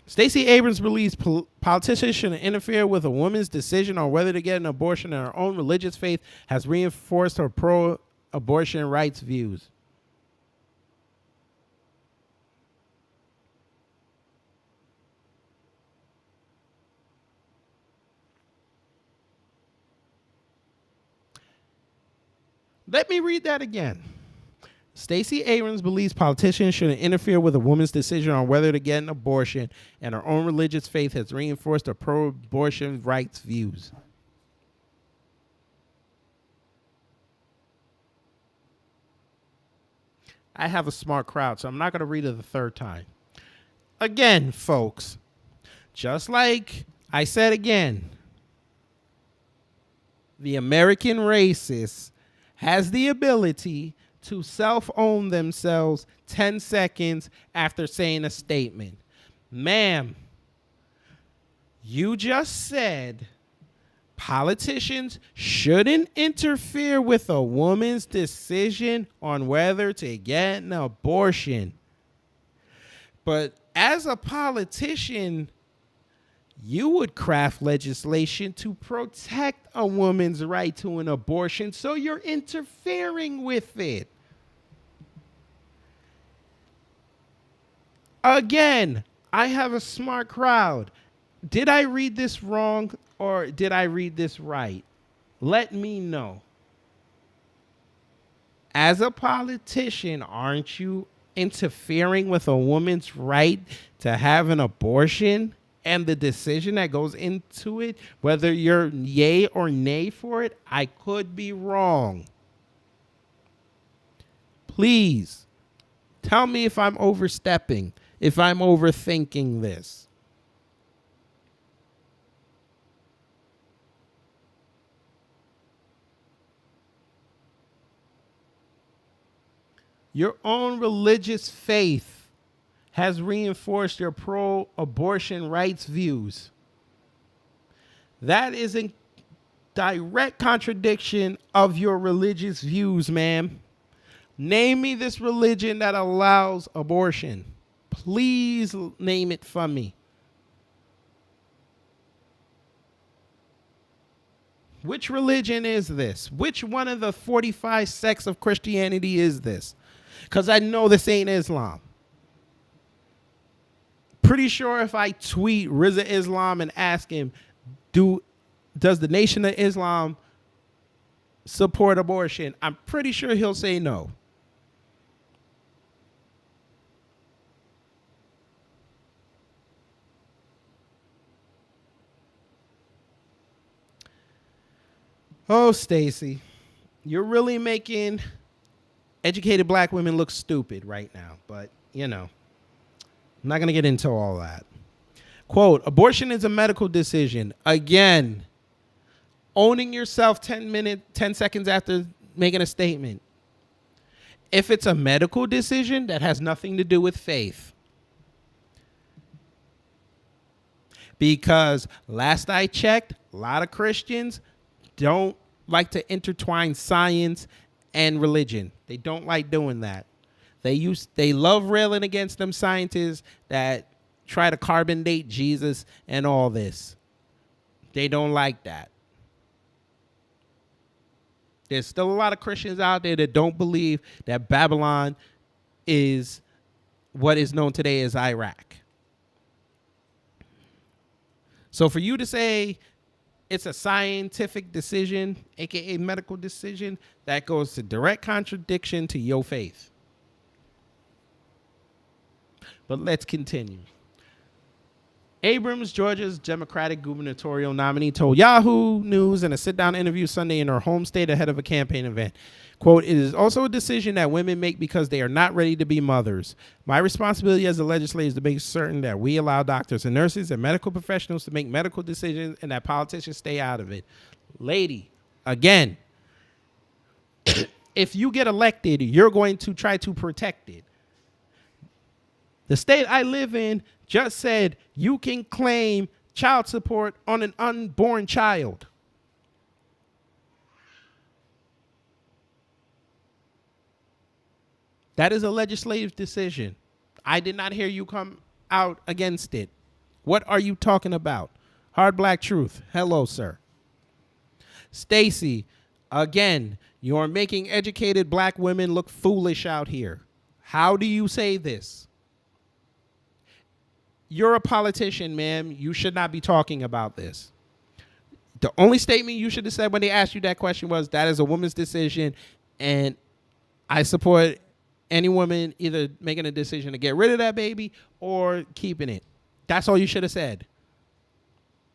Stacey Abrams believes politicians shouldn't interfere with a woman's decision on whether to get an abortion, and her own religious faith has reinforced her pro-abortion rights views. Let me read that again. Stacey Abrams believes politicians shouldn't interfere with a woman's decision on whether to get an abortion, and her own religious faith has reinforced her pro-abortion rights views. I have a smart crowd, so I'm not going to read it the third time. Again, folks, just like I said again, the American racist has the ability to self-own themselves 10 seconds after saying a statement. Ma'am, you just said politicians shouldn't interfere with a woman's decision on whether to get an abortion. But as a politician, you would craft legislation to protect a woman's right to an abortion, so you're interfering with it. Again, I have a smart crowd. Did I read this wrong or did I read this right? Let me know. As a politician, aren't you interfering with a woman's right to have an abortion and the decision that goes into it, whether you're yay or nay for it? I could be wrong. Please tell me if I'm overstepping, if I'm overthinking this. Your own religious faith has reinforced your pro-abortion rights views. That is in direct contradiction of your religious views, ma'am. Name me this religion that allows abortion. Please name it for me. Which religion is this? Which one of the 45 sects of Christianity is this? Because I know this ain't Islam. Pretty sure if I tweet Rizza Islam and ask him, does the Nation of Islam support abortion? I'm pretty sure he'll say no. Oh, Stacey, you're really making educated black women look stupid right now. But, you know, I'm not going to get into all that. Quote, abortion is a medical decision. Again, owning yourself 10 seconds after making a statement. If it's a medical decision, that has nothing to do with faith. Because last I checked, a lot of Christians don't like to intertwine science and religion. They don't like doing that. They love railing against them scientists that try to carbon date Jesus and all this. They don't like that. There's still a lot of Christians out there that don't believe that Babylon is what is known today as Iraq. So for you to say it's a scientific decision, aka medical decision, that goes to direct contradiction to your faith. But let's continue. Abrams, Georgia's Democratic gubernatorial nominee, told Yahoo News in a sit-down interview Sunday in her home state ahead of a campaign event, quote, "It is also a decision that women make because they are not ready to be mothers. My responsibility as a legislator is to make certain that we allow doctors and nurses and medical professionals to make medical decisions and that politicians stay out of it." Lady, again, if you get elected, you're going to try to protect it. The state I live in just said you can claim child support on an unborn child. That is a legislative decision. I did not hear you come out against it. What are you talking about? Hard black truth. Hello, sir. Stacy, again, you're making educated black women look foolish out here. How do you say this? You're a politician, ma'am. You should not be talking about this. The only statement you should have said when they asked you that question was, that is a woman's decision, and I support any woman either making a decision to get rid of that baby or keeping it. That's all you should have said.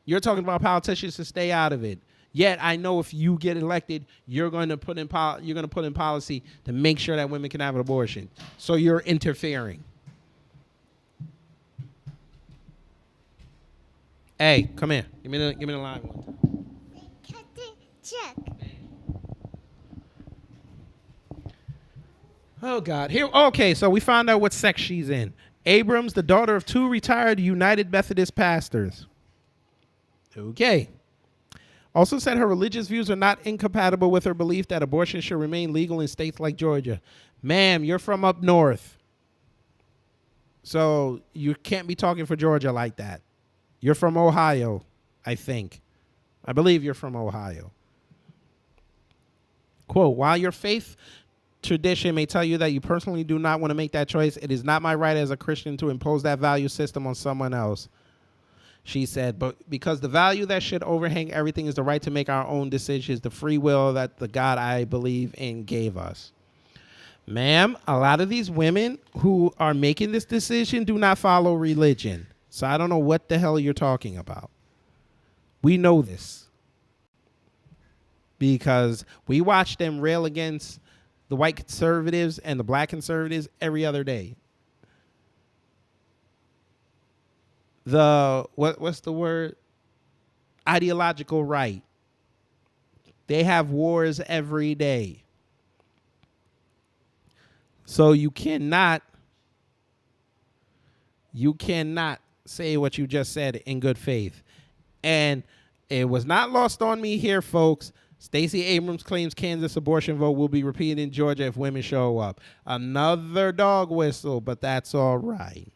You're talking about politicians to stay out of it. Yet I know if you get elected, you're going to put in policy to make sure that women can have an abortion. So you're interfering. Hey, come here. Give me the line one time. Cut the check. Oh God. Here. Okay, so we found out what sex she's in. Abrams, the daughter of 2 retired United Methodist pastors. Okay. Also said her religious views are not incompatible with her belief that abortion should remain legal in states like Georgia. Ma'am, you're from up north. So you can't be talking for Georgia like that. You're from Ohio, I think. I believe you're from Ohio. Quote, "While your faith tradition may tell you that you personally do not want to make that choice, it is not my right as a Christian to impose that value system on someone else," she said, "but because the value that should overhang everything is the right to make our own decisions, the free will that the God I believe in gave us." Ma'am, a lot of these women who are making this decision do not follow religion. So I don't know what the hell you're talking about. We know this because we watch them rail against the white conservatives and the black conservatives every other day. What's the word? Ideological right. They have wars every day. So you cannot say what you just said in good faith. And it was not lost on me here, folks. Stacey Abrams claims Kansas abortion vote will be repeated in Georgia if women show up. Another dog whistle, but that's all right.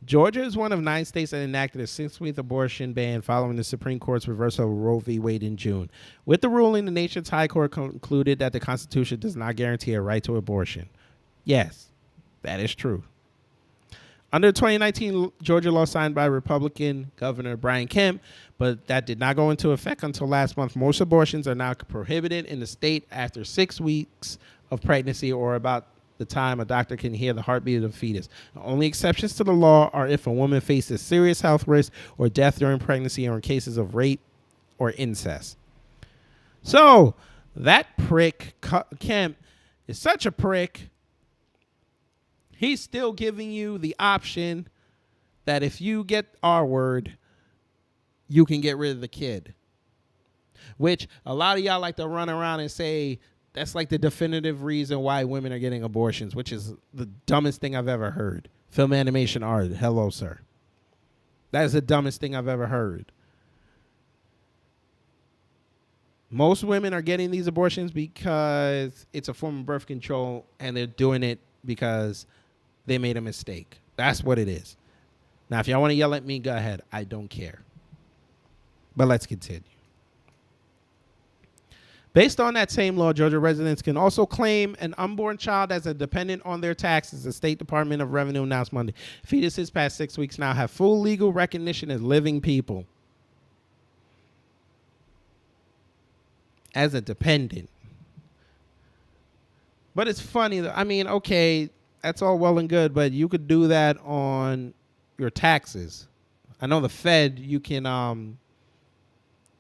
Georgia is one of 9 states that enacted a 6-week abortion ban following the Supreme Court's reversal of Roe v. Wade in June. With the ruling, the nation's high court concluded that the Constitution does not guarantee a right to abortion. Yes, that is true. Under 2019 Georgia law signed by Republican Governor Brian Kemp, but that did not go into effect until last month, most abortions are now prohibited in the state after 6 weeks of pregnancy or about the time a doctor can hear the heartbeat of the fetus. The only exceptions to the law are if a woman faces serious health risk or death during pregnancy or in cases of rape or incest. So that prick, Kemp, is such a prick. He's still giving you the option that if you get our word, you can get rid of the kid. Which a lot of y'all like to run around and say that's like the definitive reason why women are getting abortions, which is the dumbest thing I've ever heard. Film animation art. Hello, sir. That is the dumbest thing I've ever heard. Most women are getting these abortions because it's a form of birth control and they're doing it because they made a mistake. That's what it is. Now, if y'all want to yell at me, go ahead. I don't care. But let's continue. Based on that same law, Georgia residents can also claim an unborn child as a dependent on their taxes, the State Department of Revenue announced Monday. Fetuses past 6 weeks now have full legal recognition as living people. As a dependent. But it's funny. I mean, okay, that's all well and good, but you could do that on your taxes. I know the Fed, you can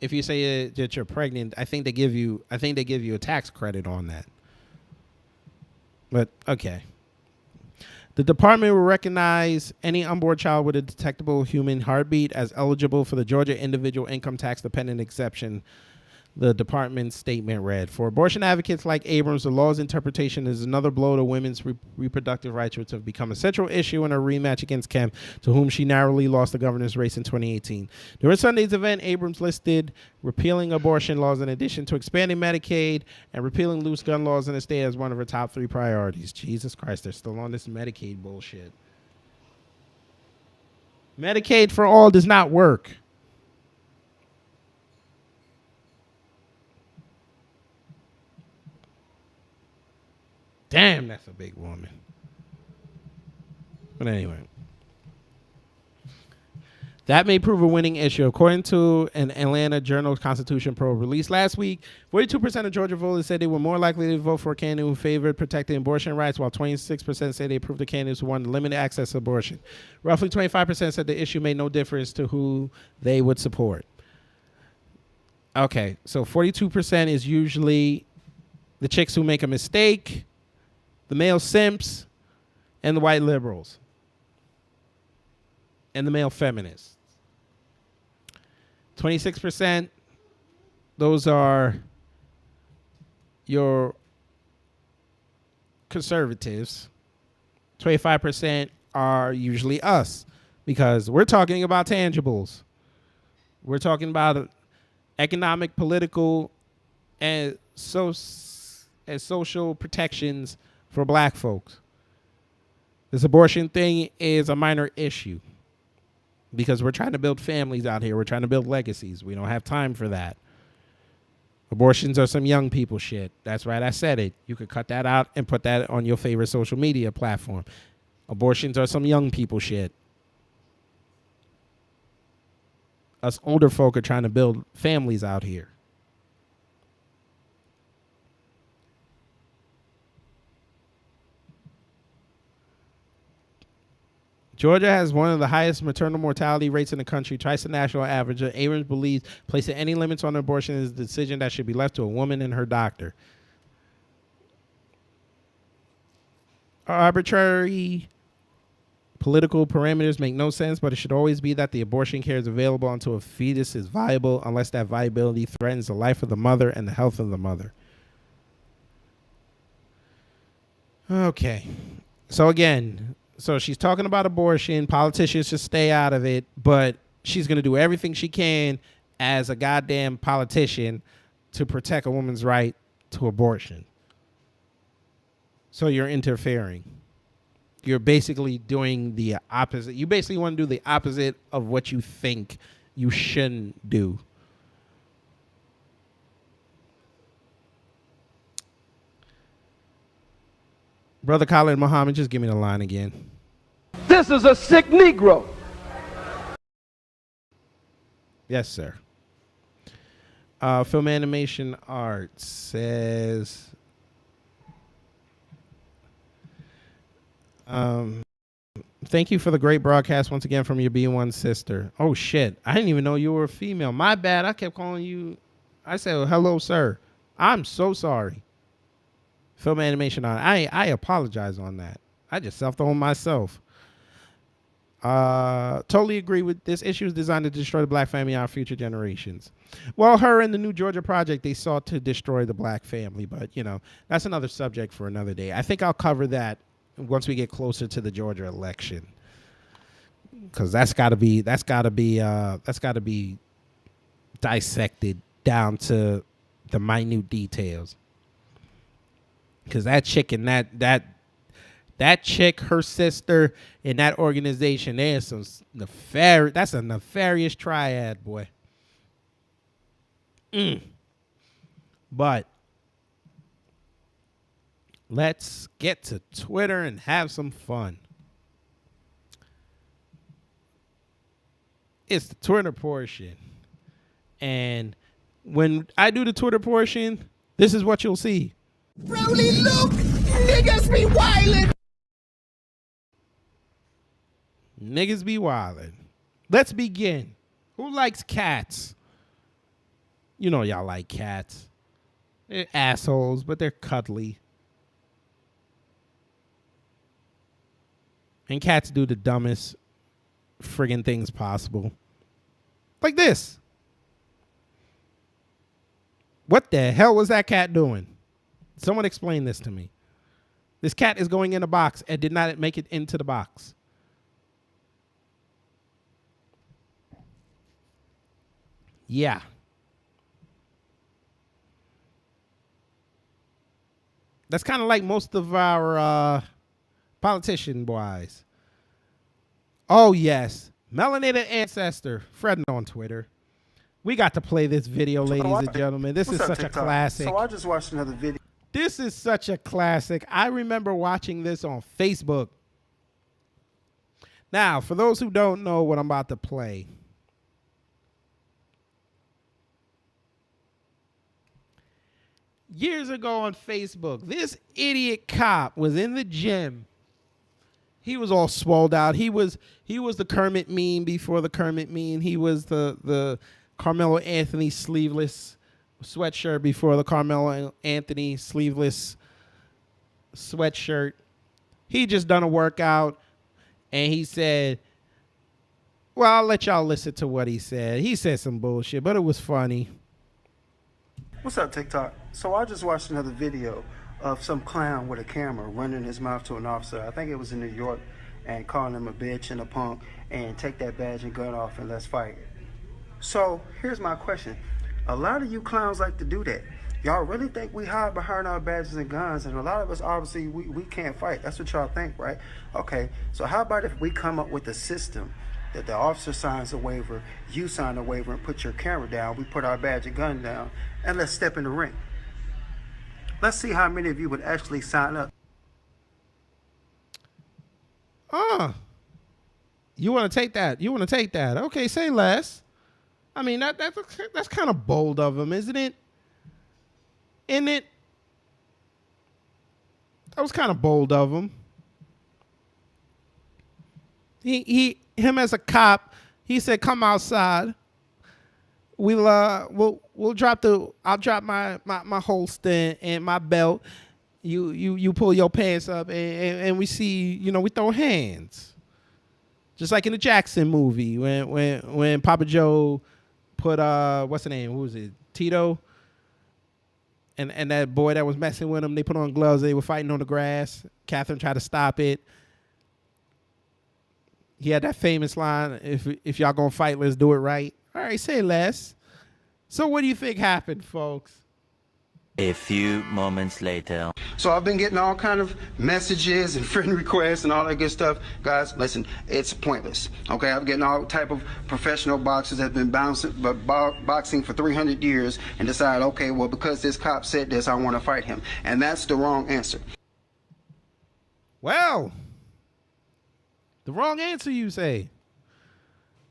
if you say that you're pregnant, I think they give you a tax credit on that. But okay. The department will recognize any onboard child with a detectable human heartbeat as eligible for the Georgia individual income tax dependent exception, the department's statement read. For abortion advocates like Abrams, the law's interpretation is another blow to women's reproductive rights, which have become a central issue in a rematch against Kemp, to whom she narrowly lost the governor's race in 2018. During Sunday's event, Abrams listed repealing abortion laws in addition to expanding Medicaid and repealing loose gun laws in the state as one of her top 3 priorities. Jesus Christ, they're still on this Medicaid bullshit. Medicaid for all does not work. Damn, that's a big woman. But anyway. That may prove a winning issue. According to an Atlanta Journal-Constitution probe released last week, 42% of Georgia voters said they were more likely to vote for a candidate who favored protecting abortion rights, while 26% said they approved of candidates who wanted limited access to abortion. Roughly 25% said the issue made no difference to who they would support. Okay, so 42% is usually the chicks who make a mistake, the male simps, and the white liberals, and the male feminists. 26%, those are your conservatives. 25% are usually us, because we're talking about tangibles. We're talking about economic, political, and social protections for black folks. This abortion thing is a minor issue because we're trying to build families out here. We're trying to build legacies. We don't have time for that. Abortions are some young people shit. That's right, I said it. You could cut that out and put that on your favorite social media platform. Abortions are some young people shit. Us older folk are trying to build families out here. Georgia has one of the highest maternal mortality rates in the country, twice the national average. Abrams believes placing any limits on abortion is a decision that should be left to a woman and her doctor. Arbitrary political parameters make no sense, but it should always be that the abortion care is available until a fetus is viable, unless that viability threatens the life of the mother and the health of the mother. Okay. So again, she's talking about abortion. Politicians should stay out of it, but she's going to do everything she can as a goddamn politician to protect a woman's right to abortion. So you're interfering. You're basically doing the opposite. You basically want to do the opposite of what you think you shouldn't do. Brother Khalid Muhammad, just give me the line again. This is a sick Negro. Yes, sir. Film Animation Arts says... thank you for the great broadcast once again from your B1 sister. Oh, shit. I didn't even know you were a female. My bad. I kept calling you. I said, well, hello, sir. I'm so sorry. Film Animation Arts. I apologize on that. I just self-owned myself. Totally agree with this. Issue is designed to destroy the black family and our future generations. Well, her and the New Georgia Project, they sought to destroy the black family, but that's another subject for another day. I think I'll cover that once we get closer to the Georgia election, because that's got to be dissected down to the minute details. Because that chick and that chick, her sister, in that organization, there's some nefarious. That's a nefarious triad, boy. But let's get to Twitter and have some fun. It's the Twitter portion. And when I do the Twitter portion, this is what you'll see. Brody, look! Niggas be wildin'! Niggas be wildin'. Let's begin. Who likes cats? You know y'all like cats. They're assholes, but they're cuddly. And cats do the dumbest friggin' things possible. Like this. What the hell was that cat doing? Someone explain this to me. This cat is going in a box and did not make it into the box. Yeah. That's kind of like most of our politician boys. Oh, yes. Melanated Ancestor, Fred on Twitter. We got to play this video, ladies and gentlemen. This is such a classic. So I just watched another video. This is such a classic. I remember watching this on Facebook. Now, for those who don't know what I'm about to play, years ago on Facebook, this idiot cop was in the gym. He was all swolled out. He was the Kermit meme before the Kermit meme. He was the Carmelo Anthony sleeveless sweatshirt before the Carmelo Anthony sleeveless sweatshirt. He just done a workout, and he said, well, I'll let y'all listen to what he said. He said some bullshit, but it was funny. What's up, TikTok? So I just watched another video of some clown with a camera running his mouth to an officer. I think it was in New York, and calling him a bitch and a punk, and take that badge and gun off and let's fight. So here's my question. A lot of you clowns like to do that. Y'all really think we hide behind our badges and guns, and a lot of us obviously we can't fight. That's what y'all think, right? Okay, so how about if we come up with a system that the officer signs a waiver, you sign a waiver and put your camera down, we put our badge and gun down, and let's step in the ring. Let's see how many of you would actually sign up. You want to take that? You want to take that? Okay, say less. I mean, that's kind of bold of him, isn't it? Isn't it? That was kind of bold of him. Him as a cop, he said, "Come outside. We'll drop I'll drop my holster and my belt. You pull your pants up and we see, we throw hands." Just like in the Jackson movie when Papa Joe put what's the name? Who was it? Tito. And that boy that was messing with him, they put on gloves, they were fighting on the grass. Catherine tried to stop it. He had that famous line, if y'all gonna fight, let's do it right. All right, say less. So what do you think happened, folks? A few moments later. So I've been getting all kind of messages and friend requests and all that good stuff. Guys, listen, it's pointless. Okay, I'm getting all type of professional boxers that have been boxing for 300 years and decide, okay, well, because this cop said this, I want to fight him. And that's the wrong answer. Well, the wrong answer, you say.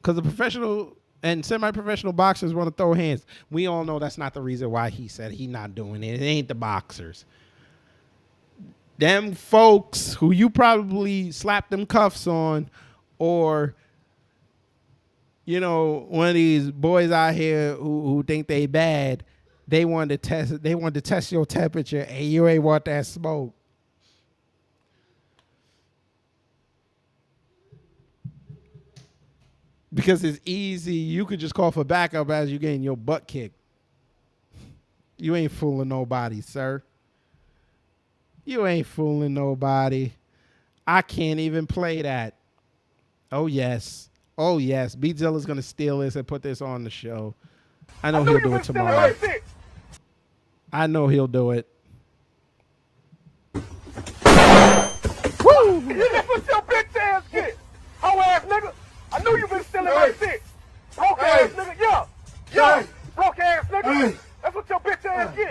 Because the professional and semi-professional boxers want to throw hands. We all know that's not the reason why he said he not doing it. It ain't the boxers. Them folks who you probably slapped them cuffs on, or, one of these boys out here who think they bad, they wanted to test your temperature, and you ain't want that smoke. Because it's easy. You could just call for backup as you getting your butt kicked. You ain't fooling nobody, sir. You ain't fooling nobody. I can't even play that. Oh, yes. Oh, yes. B-Zilla's going to steal this and put this on the show. I know he'll do it tomorrow. I know he'll do it. Woo! That's what your bitch ass get. Hoe ass nigga. I knew you been stealing my shit. Broke ass nigga, yeah. Broke ass nigga. That's what your bitch ass get.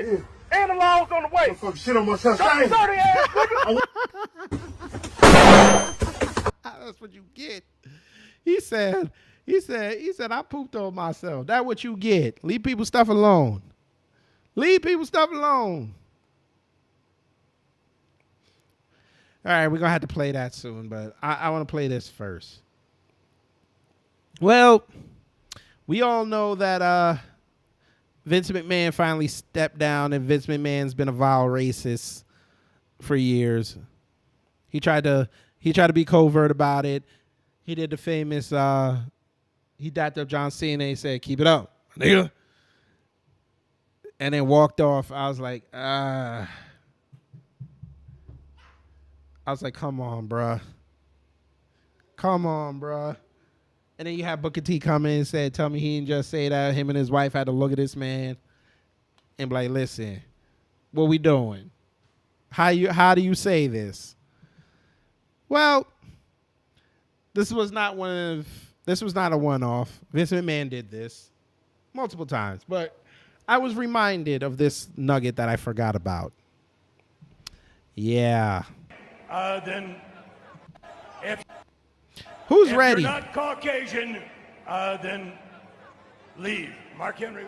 And the law's on the way. Fuck shit on myself. Dirty ass nigga. That's what you get. He said, I pooped on myself. That's what you get. Leave people's stuff alone. Leave people's stuff alone. All right, we're going to have to play that soon, but I want to play this first. Well, we all know that Vince McMahon finally stepped down, and Vince McMahon's been a vile racist for years. He tried to be covert about it. He did the famous he dapped up John Cena and he said, "Keep it up, nigga," and then walked off. I was like, come on, bruh. Come on, bruh. And then you have Booker T come in and said, "Tell me he didn't just say that him and his wife had to look at this man and be like, listen, what we doing? How do you say this?" Well, this was not a one-off. Vince McMahon did this multiple times, but I was reminded of this nugget that I forgot about. Yeah. Then if Who's ready? you're not Caucasian, then leave. Mark Henry.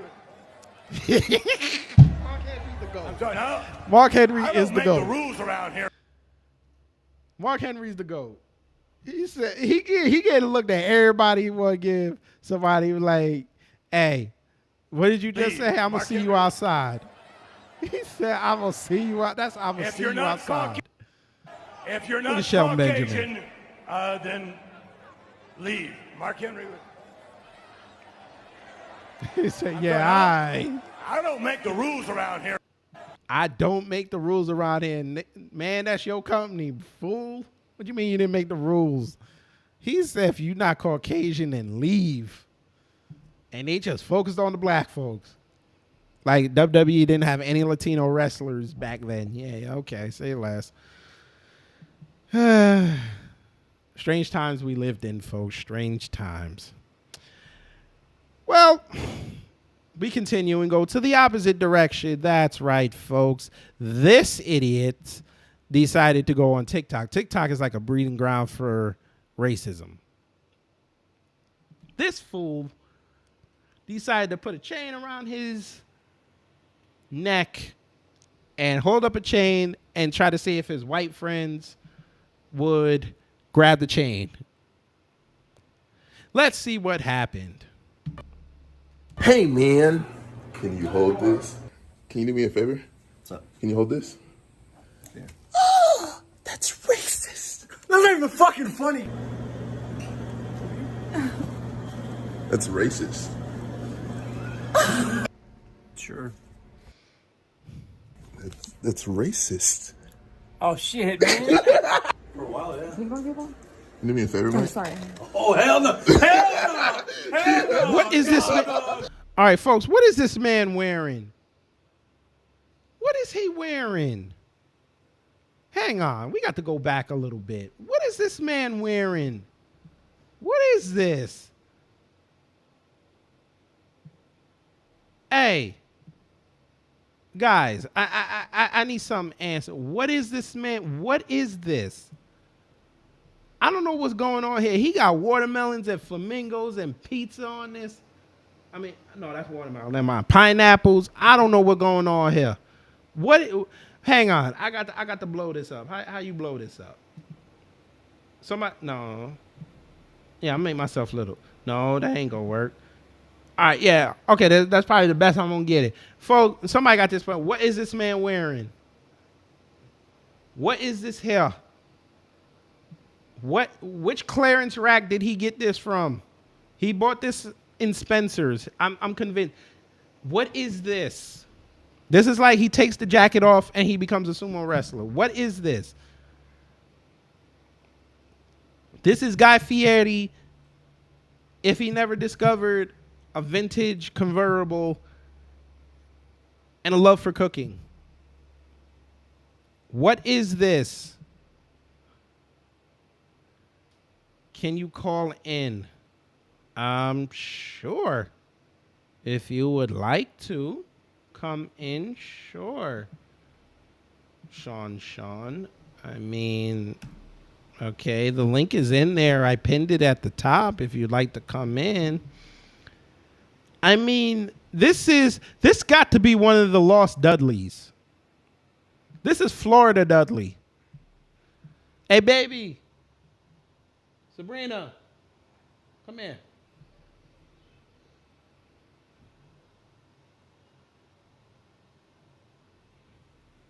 I'm sorry, no? Mark Henry I is don't the make GOAT. the rules around here. Mark Henry's the GOAT. He said he get to look at everybody he want to give somebody like, "Hey, what did you just Leave. say? I'm gonna Mark see you Henry. outside." He said, "I'm gonna see you out." That's I'm gonna If see you're you not outside. If you're Look not at Shelton Caucasian, Benjamin. then leave. Mark Henry. He said, I'm "Yeah, sorry, I don't make the rules around here. I don't make the rules around here, man. That's your company, fool. What do you mean you didn't make the rules?" He said, "If you're not Caucasian, then leave." And they just focused on the black folks. Like WWE didn't have any Latino wrestlers back then. Yeah, okay, say less. Strange times we lived in, folks. Strange times. Well, we continue and go to the opposite direction. That's right, folks. This idiot decided to go on TikTok. TikTok is like a breeding ground for racism. This fool decided to put a chain around his neck and hold up a chain and try to see if his white friends would grab the chain. Let's see what happened. Hey, man. Can you hold this? Can you do me a favor? What's up? Can you hold this? Yeah. Oh, that's racist. That's not even fucking funny. That's racist. Sure. That's racist. Oh shit, man. For a while, yeah. Can you do me a favor, man? Sorry. Oh hell no! Hell no! Hell no! What is this man? All right, folks, what is this man wearing? What is he wearing? Hang on, we got to go back a little bit. What is this man wearing? What is this? Hey, guys, I need some answer. What is this man? What is this? I don't know what's going on here. He got watermelons and flamingos and pizza on this. I mean, no, that's watermelon. Never mind. Pineapples. I don't know what's going on here. What? Hang on. I got to blow this up. How you blow this up? Somebody? No. Yeah, I make myself little. No, that ain't gonna work. All right, yeah. Okay, that's probably the best I'm gonna get it. Folks, somebody got this point. What is this man wearing? What is this here? Which clearance rack did he get this from? He bought this in Spencer's. I'm convinced. What is this? This is like he takes the jacket off and he becomes a sumo wrestler. What is this? This is Guy Fieri if he never discovered a vintage convertible and a love for cooking. What is this? Can you call in? Sure. If you would like to come in, sure. Sean. I mean, okay, the link is in there. I pinned it at the top if you'd like to come in. I mean, this got to be one of the lost Dudleys. This is Florida Dudley. Hey, baby. Sabrina, come here.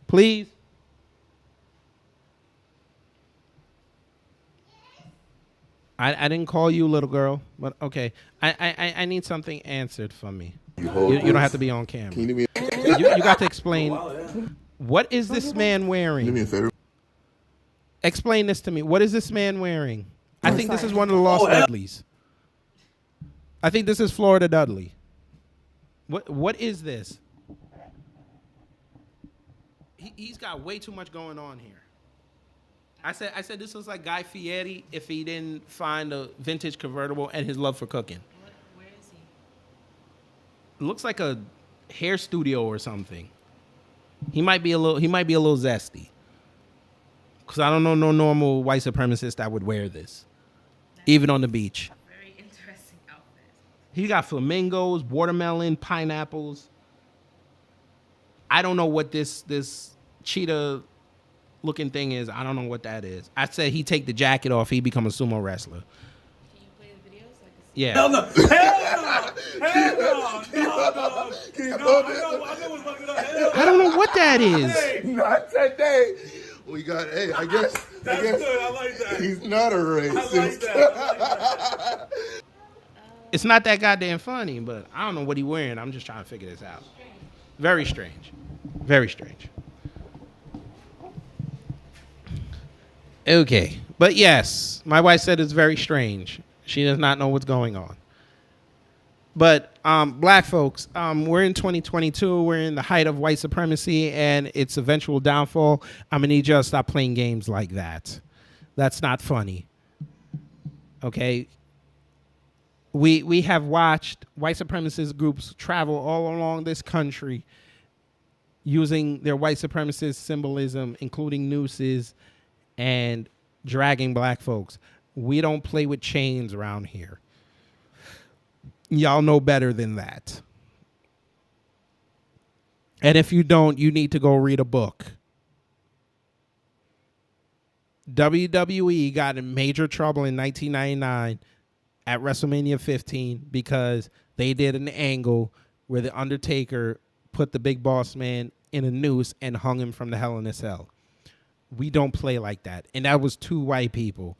Please. I didn't call you little girl, but okay. I need something answered from me. You don't have to be on camera. Can you do me? You got to explain. What is this man wearing? Do me a favor. Explain this to me. What is this man wearing? I think this is one of the Lost Dudleys. I think this is Florida Dudley. What is this? He's got way too much going on here. I said this was like Guy Fieri if he didn't find a vintage convertible and his love for cooking. Where is he? It looks like a hair studio or something. He might be a little zesty. Cause I don't know no normal white supremacist that would wear this, even on the beach. Very interesting outfit. He got flamingos, watermelon, pineapples. I don't know what this cheetah looking thing is. I don't know what that is. I said he take the jacket off, he become a sumo wrestler. Can you play the videos? Yeah. Hell no! I don't know what that is. Not today. We got. Hey, I guess. That's good. I like that. He's not a racist. I like that. It's not that goddamn funny, but I don't know what he wearing. I'm just trying to figure this out. Very strange. Very strange. Okay. But yes, my wife said it's very strange. She does not know what's going on. But black folks, we're in 2022. We're in the height of white supremacy and its eventual downfall. I'm going to need you to stop playing games like that. That's not funny. Okay? We have watched white supremacist groups travel all along this country using their white supremacist symbolism, including nooses, and dragging black folks. We don't play with chains around here. Y'all know better than that. And if you don't, you need to go read a book. WWE got in major trouble in 1999 at WrestleMania 15 because they did an angle where The Undertaker put the Big Boss Man in a noose and hung him from the Hell in a Cell. We don't play like that. And that was 2 white people.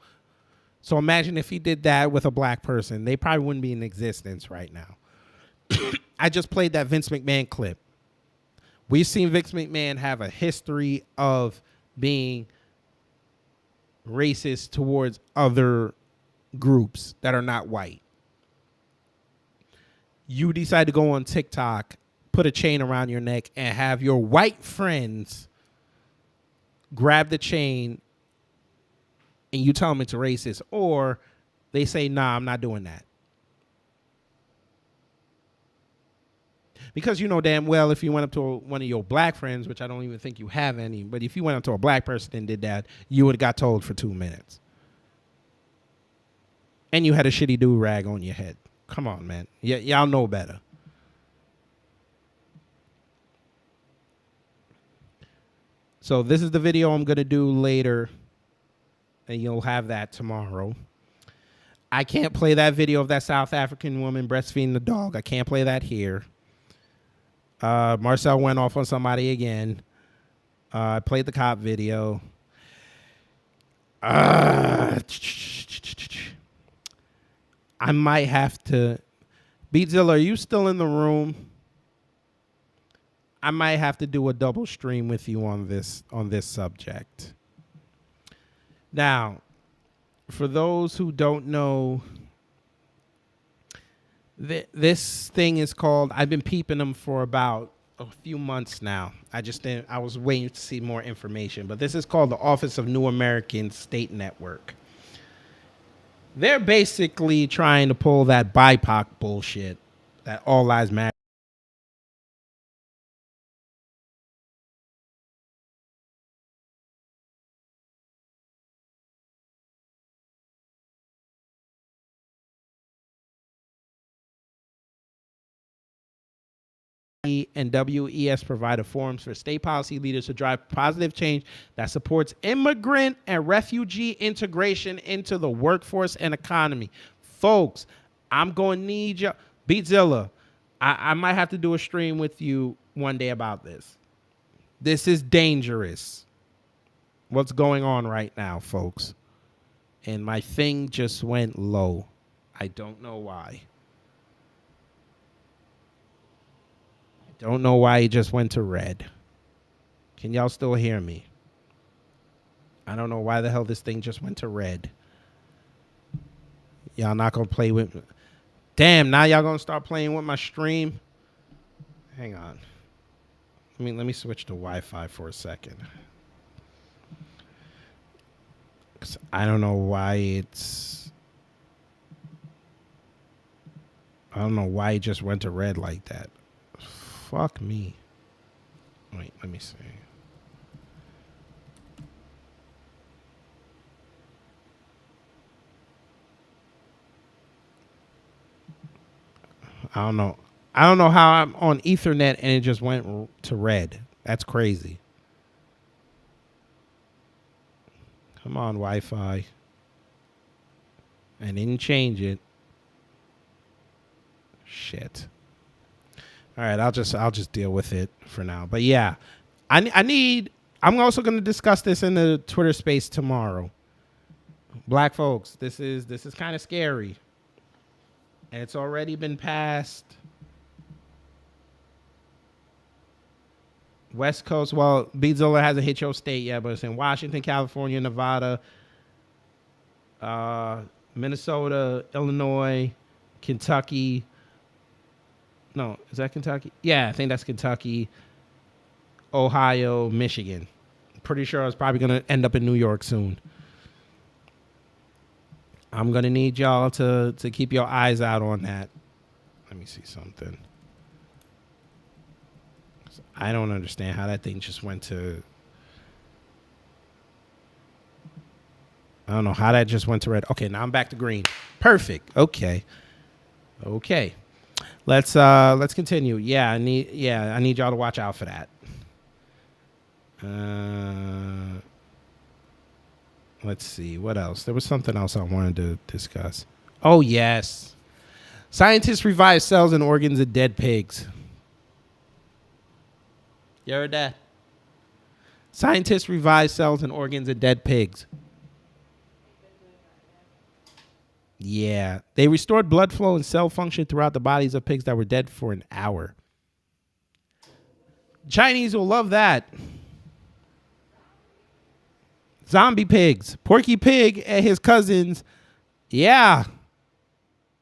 So imagine if he did that with a black person. They probably wouldn't be in existence right now. I just played that Vince McMahon clip. We've seen Vince McMahon have a history of being racist towards other groups that are not white. You decide to go on TikTok, put a chain around your neck, and have your white friends grab the chain and you tell them it's racist, or they say, nah, I'm not doing that. Because you know damn well if you went up to one of your black friends, which I don't even think you have any, but if you went up to a black person and did that, you would have got told for 2 minutes. And you had a shitty do-rag on your head. Come on, man. Y'all know better. So this is the video I'm going to do later. And you'll have that tomorrow. I can't play that video of that South African woman breastfeeding the dog. I can't play that here. Marcel went off on somebody again. I played the cop video. I might have to... Beatzilla, are you still in the room? I might have to do a double stream with you on this subject. Now, for those who don't know, this thing is called, I've been peeping them for about a few months now. I was waiting to see more information, but this is called the Office of New American State Network. They're basically trying to pull that BIPOC bullshit, that All Lives Matter. And WES provide forums for state policy leaders to drive positive change that supports immigrant and refugee integration into the workforce and economy. Folks, I'm going to need you. Beatzilla, I might have to do a stream with you one day about this. This is dangerous. What's going on right now, folks? And my thing just went low. I don't know why. I don't know why it just went to red. Can y'all still hear me? I don't know why the hell this thing just went to red. Y'all not gonna play with me. Damn, now y'all gonna start playing with my stream? Hang on. Let me switch to Wi-Fi for a second. 'Cause I don't know why it's... I don't know why it just went to red like that. Fuck me. Wait, let me see. I don't know. I don't know how I'm on Ethernet and it just went to red. That's crazy. Come on, Wi-Fi. I didn't change it. Shit. All right, I'll just deal with it for now. But yeah, I'm also going to discuss this in the Twitter space tomorrow. Black folks, this is kind of scary. And it's already been passed. West Coast, well, Beatzilla hasn't hit your state yet, but it's in Washington, California, Nevada, Minnesota, Illinois, Kentucky. No, is that Kentucky? Yeah, I think that's Kentucky, Ohio, Michigan. Pretty sure it's probably going to end up in New York soon. I'm going to need y'all to keep your eyes out on that. Let me see something. I don't understand how that thing just went to... I don't know how that just went to red. Okay, now I'm back to green. Perfect. Okay. Let's continue. I need y'all to watch out for that. Let's see. What else? There was something else I wanted to discuss. Oh, yes. Scientists revive cells and organs of dead pigs. You heard that? Scientists revive cells and organs of dead pigs. Yeah. They restored blood flow and cell function throughout the bodies of pigs that were dead for an hour. Chinese will love that. Zombie pigs. Porky Pig and his cousins. Yeah.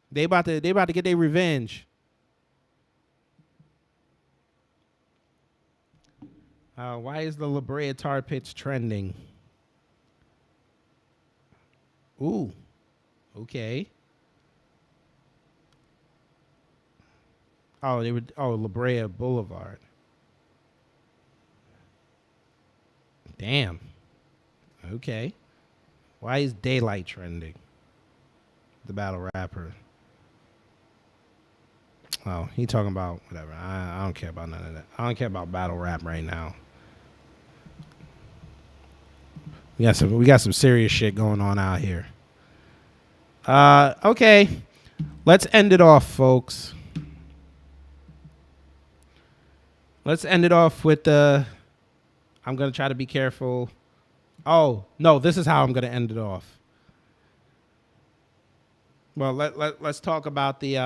They about to get their revenge. Why is the La Brea tar pits trending? Ooh. Okay. Oh, La Brea Boulevard. Damn. Okay. Why is Daylight trending? The battle rapper. Oh, he talking about whatever. I don't care about none of that. I don't care about battle rap right now. We got some serious shit going on out here. Okay. Let's end it off, folks. Let's end it off with I'm going to try to be careful. Oh, no, this is how I'm going to end it off. Well, let's talk about the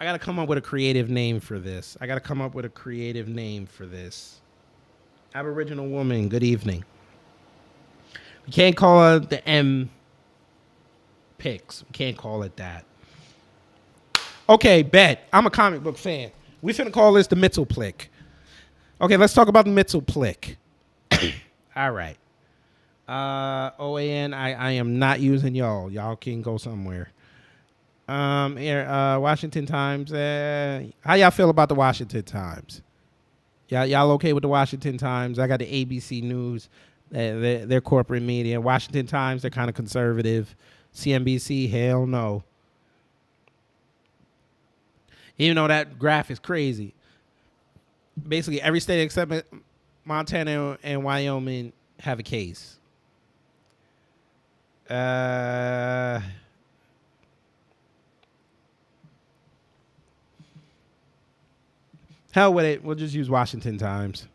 I got to come up with a creative name for this. Aboriginal woman, good evening. We can't call her the M Picks. We can't call it that. Okay, bet. I'm a comic book fan. We finna call this the Mitzelplick. Okay, let's talk about the Mitzelplick. All right. OAN, I am not using y'all. Y'all can go somewhere. Here, Washington Times. How y'all feel about the Washington Times? Y'all okay with the Washington Times? I got the ABC News. They're corporate media. Washington Times, they're kind of conservative. CNBC, hell no. Even though that graph is crazy. Basically, every state except Montana and Wyoming have a case. Hell with it. We'll just use Washington Times.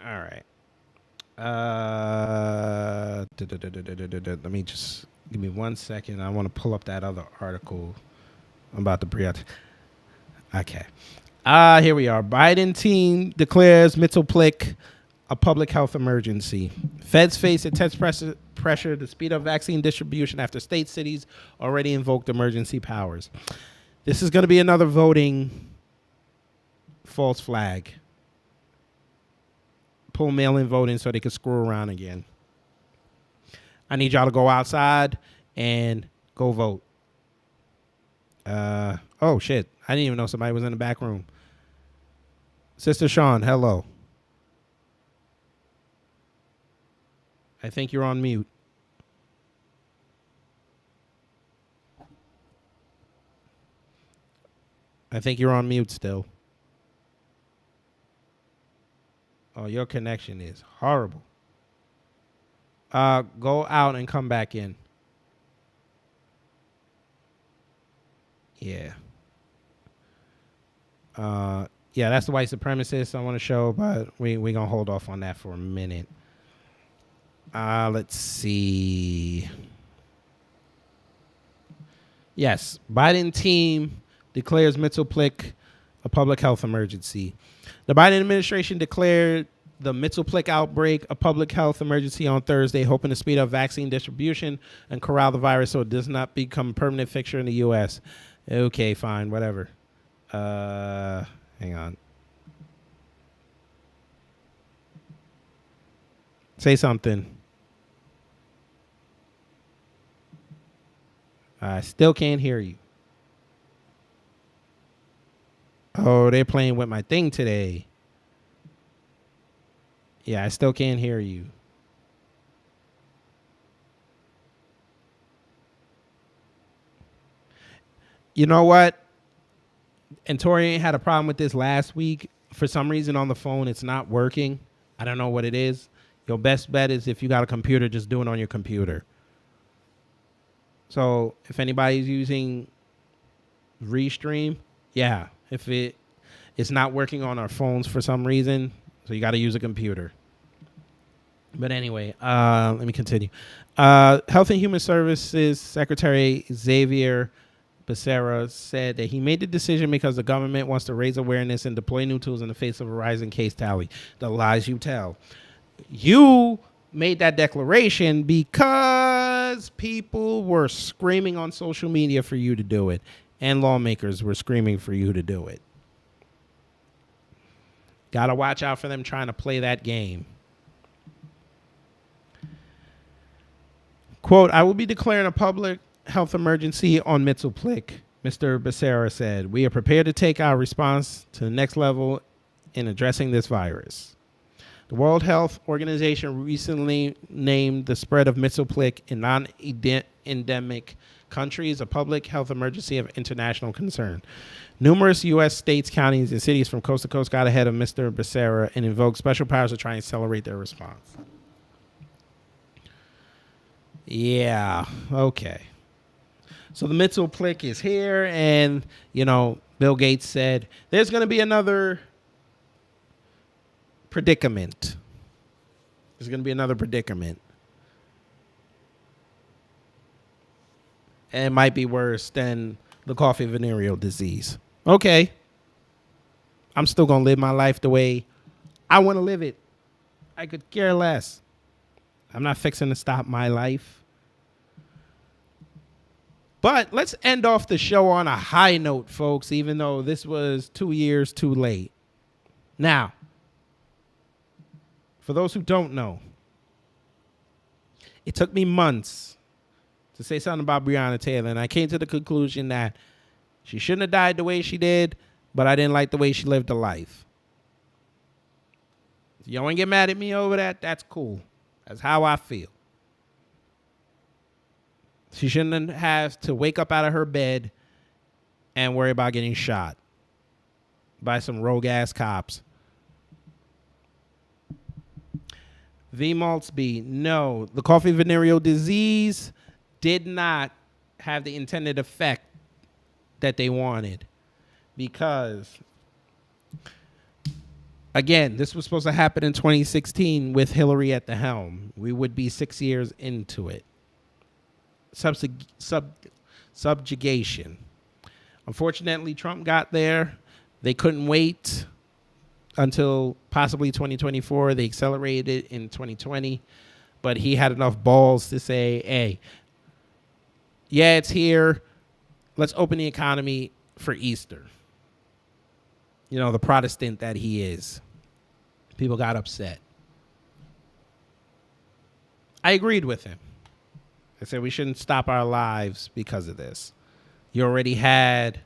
All right. Let me just give me 1 second. I want to pull up that other article about the pre-op. Okay. Here we are. Biden team declares Mittelplick a public health emergency. Feds face intense pressure to speed up vaccine distribution after cities already invoked emergency powers. This is going to be another voting false flag. Pull mail-in voting so they can screw around again. I need y'all to go outside and go vote. Oh, shit. I didn't even know somebody was in the back room. Sister Sean, hello. I think you're on mute. I think you're on mute still. Oh, your connection is horrible. Go out and come back in. Yeah. Yeah, that's the white supremacist I want to show, but we gonna hold off on that for a minute. Let's see. Yes, Biden team declares Mittelplick a public health emergency. The Biden administration declared the Mittelplick outbreak a public health emergency on Thursday, hoping to speed up vaccine distribution and corral the virus so it does not become a permanent fixture in the U.S. Okay, fine, whatever. Hang on. Say something. I still can't hear you. Oh, they're playing with my thing today. Yeah, I still can't hear you. You know what? And Tori had a problem with this last week. For some reason on the phone, it's not working. I don't know what it is. Your best bet is if you got a computer, just do it on your computer. So if anybody's using Restream, yeah, if it's not working on our phones for some reason, so you got to use a computer. But anyway, let me continue. Health and Human Services Secretary Xavier Becerra said that he made the decision because the government wants to raise awareness and deploy new tools in the face of a rising case tally. The lies you tell. You made that declaration because people were screaming on social media for you to do it, and lawmakers were screaming for you to do it. Gotta watch out for them trying to play that game. Quote, I will be declaring a public health emergency on Mittelplick, Mr. Becerra said. We are prepared to take our response to the next level in addressing this virus. The World Health Organization recently named the spread of Mittelplick in non-endemic countries a public health emergency of international concern. Numerous U.S. states, counties, and cities from coast to coast got ahead of Mr. Becerra and invoked special powers to try and accelerate their response. Yeah, okay. So the Mittelplick is here, and, you know, Bill Gates said there's going to be another predicament. There's going to be another predicament. And it might be worse than the coffee venereal disease. Okay. I'm still going to live my life the way I want to live it. I could care less. I'm not fixing to stop my life. But let's end off the show on a high note, folks, even though this was 2 years too late. Now, for those who don't know, it took me months to say something about Breonna Taylor, and I came to the conclusion that she shouldn't have died the way she did, but I didn't like the way she lived her life. If y'all ain't get mad at me over that, that's cool. That's how I feel. She shouldn't have to wake up out of her bed and worry about getting shot by some rogue-ass cops. V. Maltzby, no. The coffee venereal disease did not have the intended effect that they wanted. Because, again, this was supposed to happen in 2016 with Hillary at the helm. We would be 6 years into it. Subjugation. Unfortunately, Trump got there. They couldn't wait until possibly 2024. They accelerated it in 2020. But he had enough balls to say, hey, yeah, it's here. Let's open the economy for Easter. You know, the Protestant that he is. People got upset. I agreed with him. I said we shouldn't stop our lives because of this. You already had,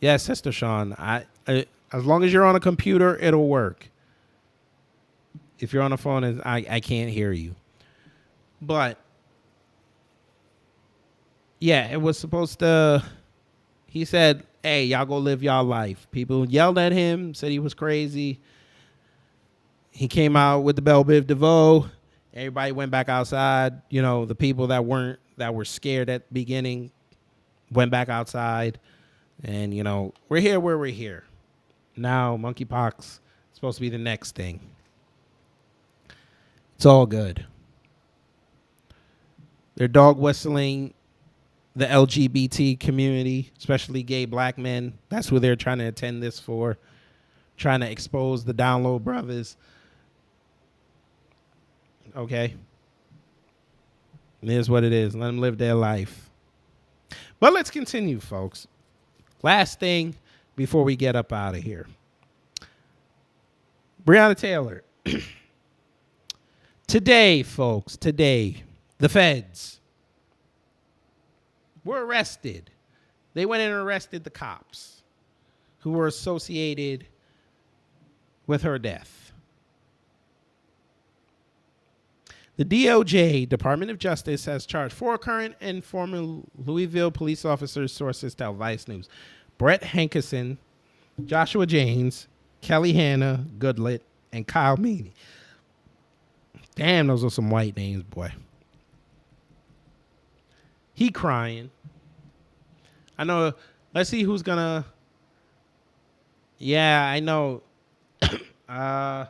yes, Sister Sean, as long as you're on a computer, it'll work. If you're on a phone, I can't hear you. But, yeah, it was supposed to, he said, hey, y'all go live y'all life. People yelled at him, said he was crazy. He came out with the Belle Biv DeVoe. Everybody went back outside. You know, the people that were scared at the beginning went back outside. And, you know, we're here where we're here. Now, monkeypox is supposed to be the next thing. It's all good. They're dog whistling the LGBT community, especially gay black men. That's who they're trying to attend this for. Trying to expose the download brothers. Okay. It is what it is. Let them live their life. But let's continue, folks. Last thing before we get up out of here. Breonna Taylor. Today, folks, the feds were arrested. They went in and arrested the cops who were associated with her death. The DOJ, Department of Justice, has charged 4 current and former Louisville police officers, sources tell Vice News. Brett Hankerson, Joshua James, Kelly Hanna Goodlett, and Kyle Meany. Damn, those are some white names, boy. He crying. I know. Let's see who's gonna. Yeah, I know. I'll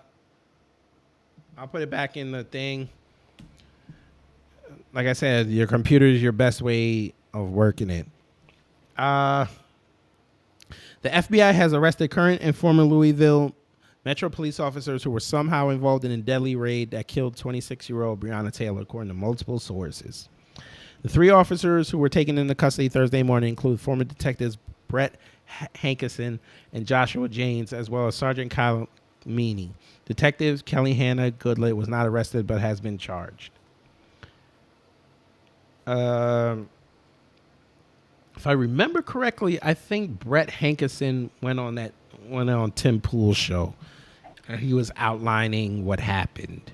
put it back in the thing. Like I said, your computer is your best way of working it. The FBI has arrested current and former Louisville Metro police officers who were somehow involved in a deadly raid that killed 26-year-old Breonna Taylor, according to multiple sources. The 3 officers who were taken into custody Thursday morning include former detectives Brett Hankerson and Joshua James, as well as Sergeant Kyle Meany. Detective Kelly Hanna Goodlett was not arrested but has been charged. If I remember correctly, I think Brett Hankerson went on Tim Pool's show. And he was outlining what happened.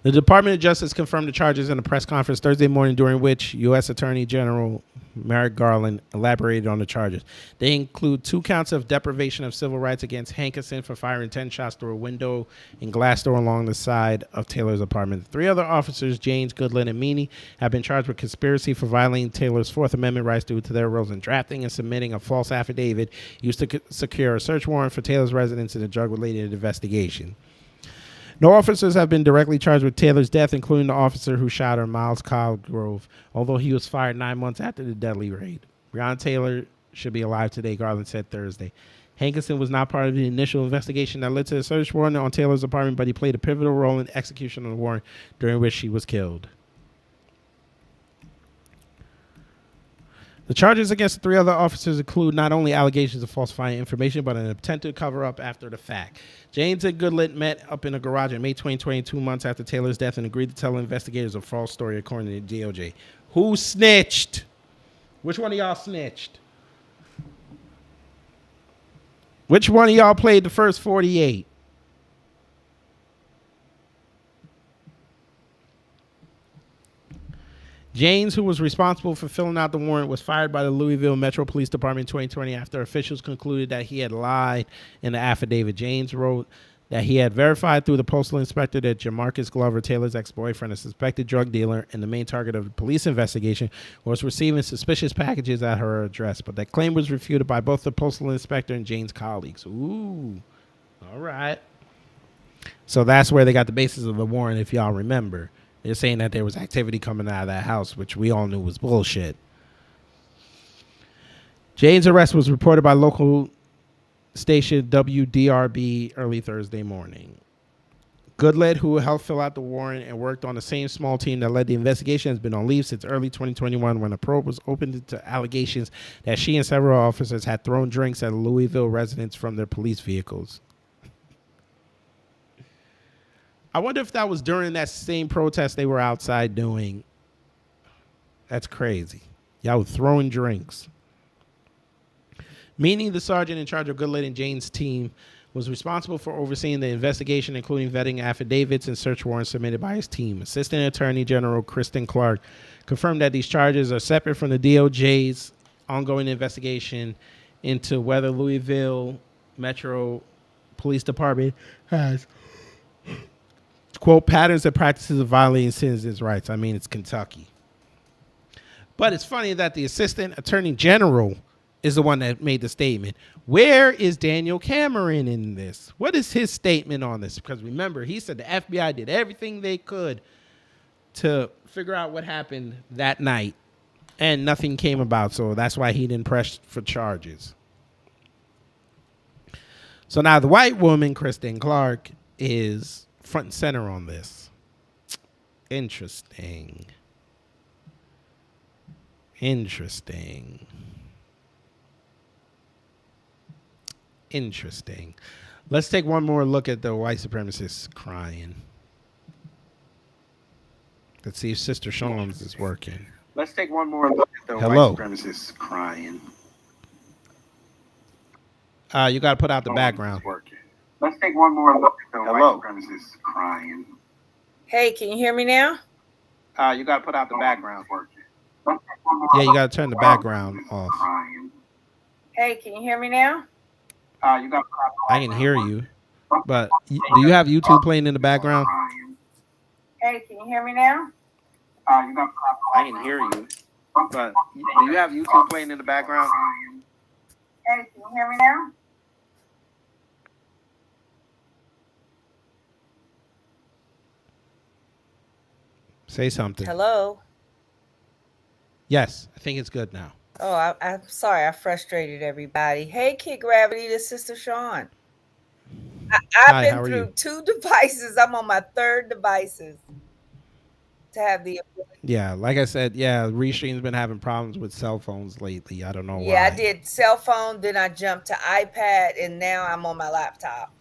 The Department of Justice confirmed the charges in a press conference Thursday morning, during which U.S. Attorney General Merrick Garland elaborated on the charges. They include 2 counts of deprivation of civil rights against Hankerson for firing 10 shots through a window and glass door along the side of Taylor's apartment. 3 other officers, James, Goodlett, and Meany, have been charged with conspiracy for violating Taylor's Fourth Amendment rights due to their roles in drafting and submitting a false affidavit used to secure a search warrant for Taylor's residence in a drug-related investigation. No officers have been directly charged with Taylor's death, including the officer who shot her, Miles Caldgrove, although he was fired 9 months after the deadly raid. Breonna Taylor should be alive today, Garland said Thursday. Hankerson was not part of the initial investigation that led to the search warrant on Taylor's apartment, but he played a pivotal role in the execution of the warrant, during which she was killed. The charges against the 3 other officers include not only allegations of falsifying information, but an attempted cover-up after the fact. James and Goodlett met up in a garage in May 2020, 2 months after Taylor's death, and agreed to tell investigators a false story, according to the DOJ. Who snitched? Which one of y'all snitched? Which one of y'all played the first 48? James, who was responsible for filling out the warrant, was fired by the Louisville Metro Police Department in 2020 after officials concluded that he had lied in the affidavit. James wrote that he had verified through the postal inspector that Jamarcus Glover, Taylor's ex-boyfriend, a suspected drug dealer and the main target of the police investigation, was receiving suspicious packages at her address. But that claim was refuted by both the postal inspector and Jane's colleagues. Ooh, all right. So that's where they got the basis of the warrant, if y'all remember. They're saying that there was activity coming out of that house, which we all knew was bullshit. Jane's arrest was reported by local station WDRB early Thursday morning. Goodlett, who helped fill out the warrant and worked on the same small team that led the investigation, has been on leave since early 2021 when a probe was opened into allegations that she and several officers had thrown drinks at a Louisville residence from their police vehicles. I wonder if that was during that same protest they were outside doing. That's crazy. Y'all were throwing drinks. Meaning the sergeant in charge of Goodlett and Jane's team was responsible for overseeing the investigation, including vetting affidavits and search warrants submitted by his team. Assistant Attorney General Kristen Clark confirmed that these charges are separate from the DOJ's ongoing investigation into whether Louisville Metro Police Department has, quote, patterns and practices of violating citizens' rights. I mean, it's Kentucky. But it's funny that the Assistant Attorney General is the one that made the statement. Where is Daniel Cameron in this? What is his statement on this? Because remember, he said the FBI did everything they could to figure out what happened that night, and nothing came about. So that's why he didn't press for charges. So now the white woman, Kristen Clark, is front and center on this. Interesting. Let's take one more look at the white supremacists crying. Let's see if Sister Sean's is working. Let's take one more look at the Hello. white supremacists crying. You got to put out the background. Let's take one more look at the white supremacists crying. Hey, can you hear me now? You got to put out the background. Yeah, you got to turn the background off. Hey, can you hear me now? I can hear you, but do you have YouTube playing in the background? Hey, can you hear me now? I can hear you, but do you have YouTube playing in the background? Hey, can you hear me now? Say something. Hello? Yes, I think it's good now. Oh, I'm sorry. I frustrated everybody. Hey, Kid Gravity, this is Sister Sean. I've been through 2 devices. I'm on my 3rd devices to have the ability. Yeah, like I said, Restream's been having problems with cell phones lately. I don't know why. Yeah, I did cell phone, then I jumped to iPad, and now I'm on my laptop.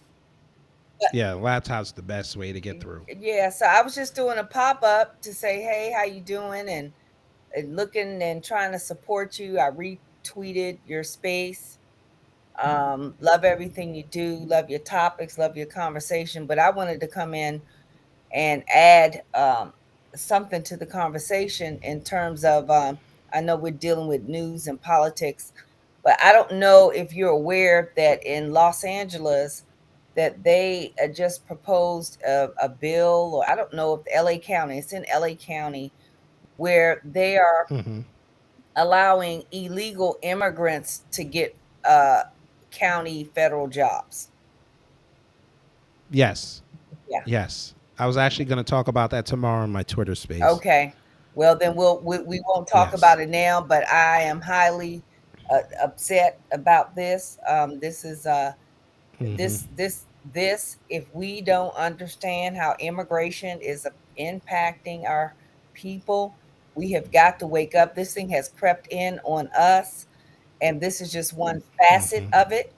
Yeah, laptop's the best way to get through. Yeah, so I was just doing a pop-up to say, hey, how you doing? And looking and trying to support you. I retweeted your space. Love everything you do. Love your topics. Love your conversation. But I wanted to come in and add something to the conversation in terms of, I know we're dealing with news and politics, but I don't know if you're aware that in Los Angeles, that they just proposed a bill, or I don't know if LA County, it's in LA County, where they are allowing illegal immigrants to get county federal jobs. Yes. Yeah. Yes. I was actually going to talk about that tomorrow in my Twitter space. Okay. Well, then we won't talk about it now, but I am highly upset about this. This is this if we don't understand how immigration is impacting our people, we have got to wake up. This thing has crept in on us, and this is just one facet of it.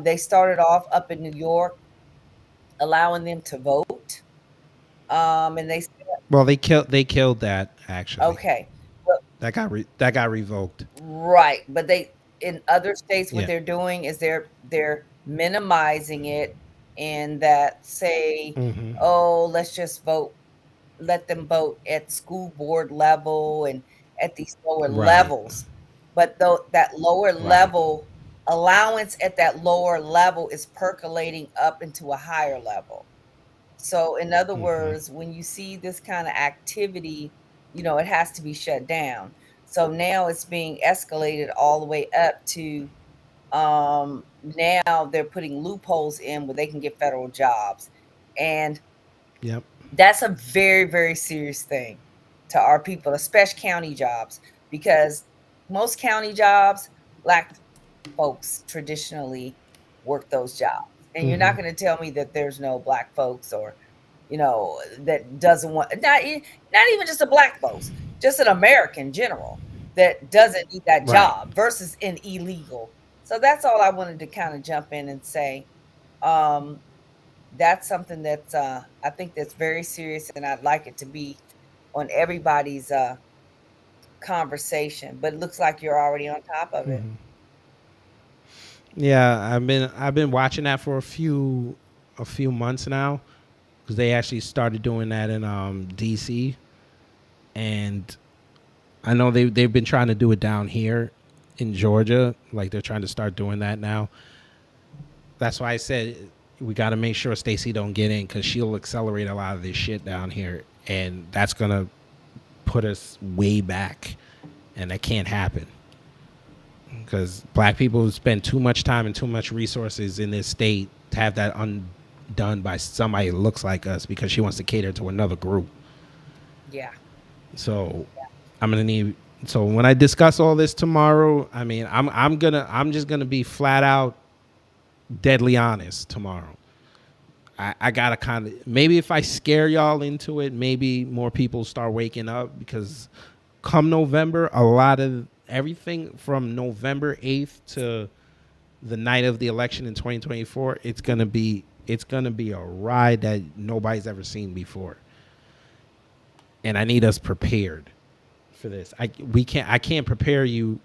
They started off up in New York, allowing them to vote, and they they killed that actually. Okay, well, that got revoked. Right, but they in other states what they're doing is they're minimizing it, and that say, oh, let's just vote. Let them vote at school board level and at these lower levels. But though that lower level allowance at that lower level is percolating up into a higher level. So, in other words, when you see this kind of activity, it has to be shut down. So now it's being escalated all the way up to now they're putting loopholes in where they can get federal jobs. And Yep. that's a very, very serious thing to our people, especially county jobs, because most county jobs, black folks traditionally work those jobs. And you're not going to tell me that there's no black folks or, that doesn't want, not even just a black folks, just an American general that doesn't need that Right. job versus an illegal. So that's all I wanted to kind of jump in and say. That's something that's I think that's very serious, and I'd like it to be on everybody's conversation. But it looks like you're already on top of it. Yeah, I've been watching that for a few months now, because they actually started doing that in DC, and I know they've been trying to do it down here in Georgia. Like, they're trying to start doing that now. That's why I said we got to make sure Stacey don't get in, because she'll accelerate a lot of this shit down here, and that's gonna put us way back, and that can't happen. Because black people spend too much time and too much resources in this state to have that undone by somebody who looks like us, because she wants to cater to another group. Yeah. So I'm gonna need. So when I discuss all this tomorrow, I mean, I'm just gonna be flat out deadly honest tomorrow. I gotta kind of, maybe if I scare y'all into it, maybe more people start waking up, because come November, a lot of everything from November 8th to the night of the election in 2024, it's gonna be a ride that nobody's ever seen before, and I need us prepared for this. I can't prepare you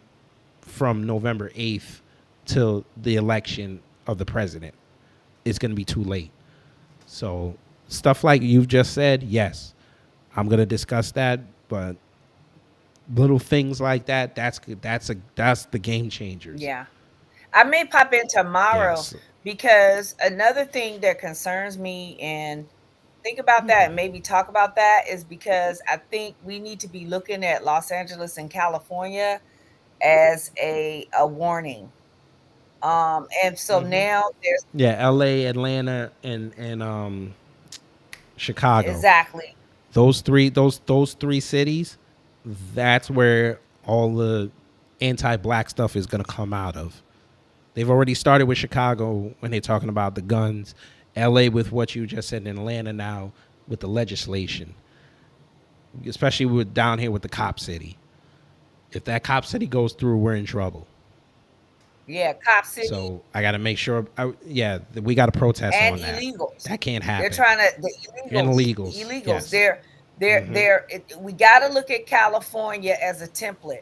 from November 8th till the election of the president. It's gonna be too late. So stuff like you've just said, yes, I'm gonna discuss that, but little things like that, that's the game changers. Yeah. I may pop in tomorrow, Yes. because another thing that concerns me, and think about that and maybe talk about that, is because I think we need to be looking at Los Angeles and California as a warning. And so now there's Yeah, LA, Atlanta, and Chicago. exactly. Those three cities, that's where all the anti-black stuff is going to come out of. They've already started with Chicago when they're talking about the guns, LA with what you just said, and Atlanta now with the legislation, especially with down here with the cop city. If that cop city goes through, we're in trouble. Yeah, Cop City. So I got to make sure. We got to protest And on that. illegals. That can't happen. They're trying to illegals. Illegals. Yes. We got to look at California as a template.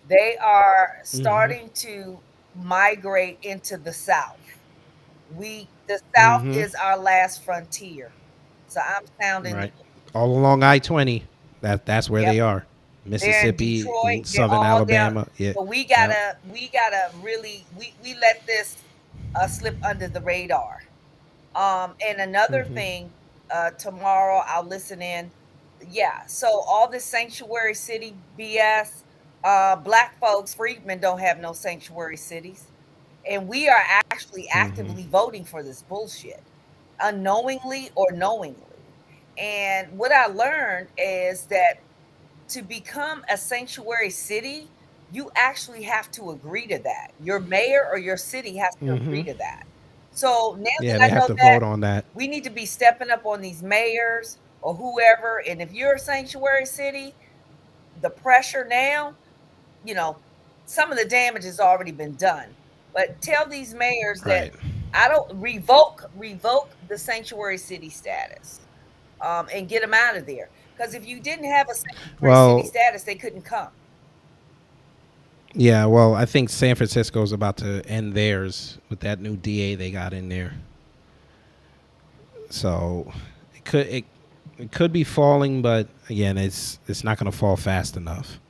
They are starting to migrate into the South. The South is our last frontier. So I'm sounding right all along I-20. That's where they are. Mississippi, Detroit, Southern Alabama. Yeah. But we gotta really we let this slip under the radar. And another thing, tomorrow I'll listen in. Yeah, so all this sanctuary city BS, black folks, freedmen don't have no sanctuary cities. And we are actually actively voting for this bullshit, unknowingly or knowingly. And what I learned is that to become a sanctuary city, you actually have to agree to that. Your mayor or your city has to agree to that. So now Yeah, that they I have know to that, vote on that. we need to be stepping up on these mayors or whoever. And if you're a sanctuary city, the pressure now, some of the damage has already been done. But tell these mayors that I don't revoke the sanctuary city status, and get them out of there. Because if you didn't have a sanctuary city status, they couldn't come. Yeah, well, I think San Francisco's about to end theirs with that new DA they got in there. So it could be falling, but again, it's not going to fall fast enough.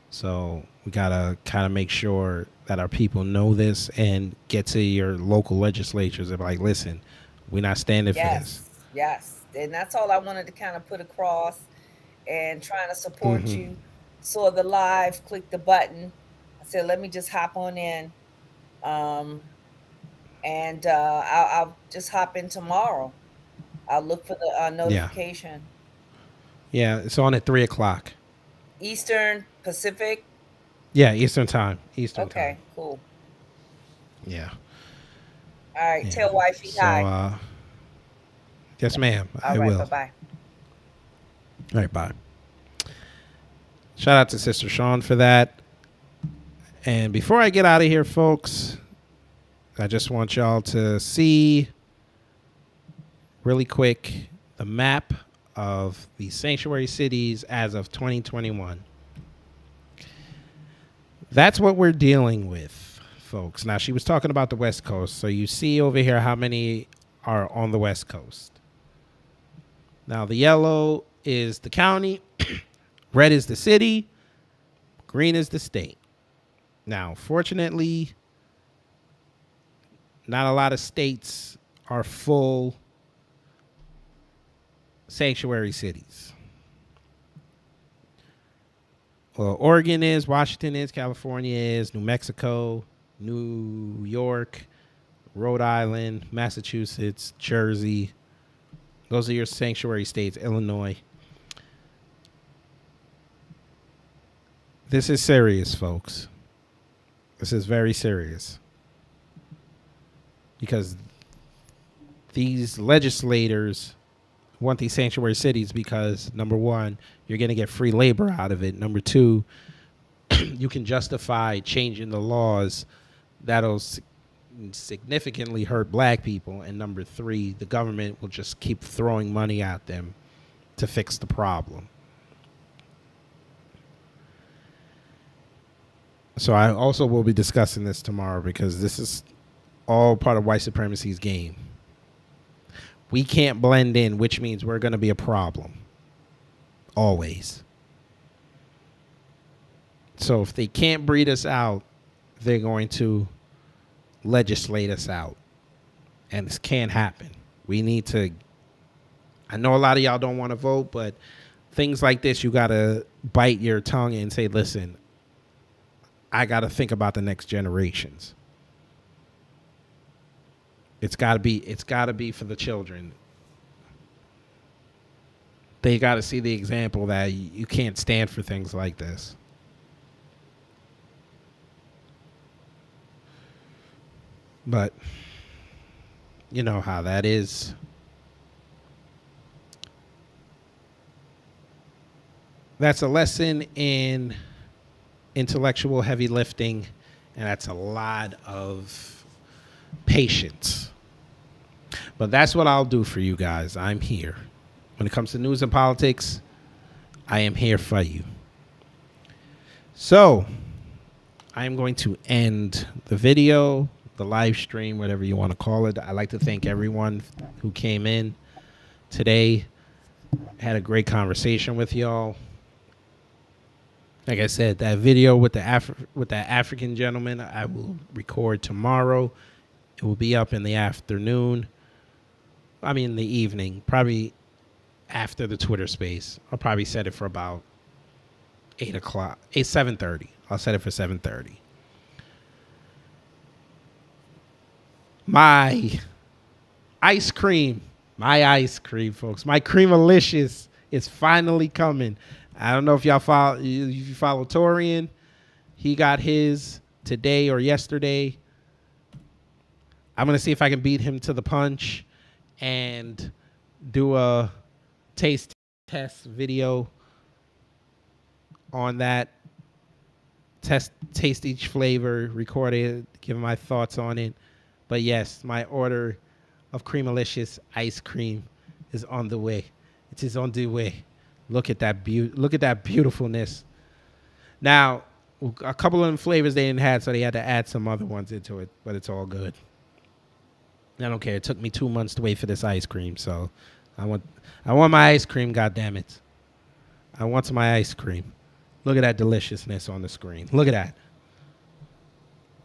So we got to kind of make sure that our people know this and get to your local legislatures and be like, listen, we're not standing for this. Yes. And that's all I wanted to kind of put across and trying to support Mm-hmm. you. Saw the live, click the button. I said, let me just hop on in. Um, and I'll just hop in tomorrow. I'll look for the Yeah. notification. Yeah. It's on at 3 o'clock. Eastern, Pacific. Yeah. Eastern time. Eastern time. Okay, cool. Yeah. All right. Yeah. Tell wifey So, hi. yes, ma'am. All I right. will. Bye-bye. All right. Bye. Shout out to Sister Sean for that. And before I get out of here, folks, I just want y'all to see really quick the map of the sanctuary cities as of 2021. That's what we're dealing with, folks. Now, she was talking about the West Coast. So you see over here how many are on the West Coast. Now, the yellow is the county, red is the city, green is the state. Now, fortunately, not a lot of states are full sanctuary cities. Well, Oregon is, Washington is, California is, New Mexico, New York, Rhode Island, Massachusetts, Jersey. Those are your sanctuary states, Illinois. This is serious, folks. This is very serious. Because these legislators want these sanctuary cities because, number one, you're going to get free labor out of it. Number two, you can justify changing the laws that'll significantly hurt black people. And number three, the government will just keep throwing money at them to fix the problem. So I also will be discussing this tomorrow because this is all part of white supremacy's game. We can't blend in, which means we're going to be a problem. Always. So if they can't breed us out, they're going to legislate us out. And this can't happen. We need to... I know a lot of y'all don't want to vote, but things like this, you got to bite your tongue and say, listen, I got to think about the next generations. It's got to be for the children. They got to see the example that you can't stand for things like this. But you know how that is. That's a lesson in intellectual heavy lifting, and that's a lot of patience. But that's what I'll do for you guys. I'm here. When it comes to news and politics, I am here for you. So, I am going to end the video, the live stream, whatever you want to call it. I'd like to thank everyone who came in today. I had a great conversation with y'all. Like I said, that video with that African gentleman, I will record tomorrow. It will be up in the afternoon. I mean, in the evening, probably after the Twitter space. I'll probably set it for about 7:30. I'll set it for 7:30. My ice cream, folks. My Creamalicious is finally coming. I don't know if you follow Torian. He got his today or yesterday. I'm going to see if I can beat him to the punch and do a taste test video on that. Taste each flavor, record it, give my thoughts on it. But yes, my order of Creamalicious ice cream is on the way. It is on the way. Look at that beautifulness. Now, a couple of them flavors they didn't have, so they had to add some other ones into it, but it's all good. I don't care. It took me 2 months to wait for this ice cream, so I want my ice cream, goddammit. I want my ice cream. Look at that deliciousness on the screen. Look at that.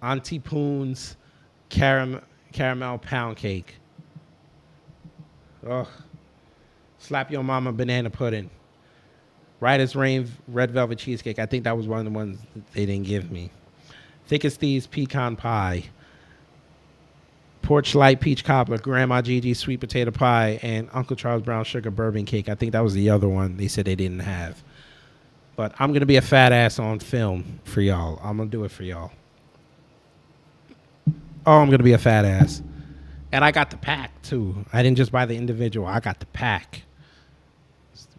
Auntie Poon's caramel pound cake. Oh, slap your mama banana pudding. Right as rain red velvet cheesecake. I think that was one of the ones that they didn't give me. Thick as thieves pecan pie. Porch light peach cobbler. Grandma Gigi's sweet potato pie. And Uncle Charles brown sugar bourbon cake. I think that was the other one they said they didn't have. But I'm going to be a fat ass on film for y'all. I'm going to do it for y'all. Oh, I'm going to be a fat ass. And I got the pack, too. I didn't just buy the individual. I got the pack.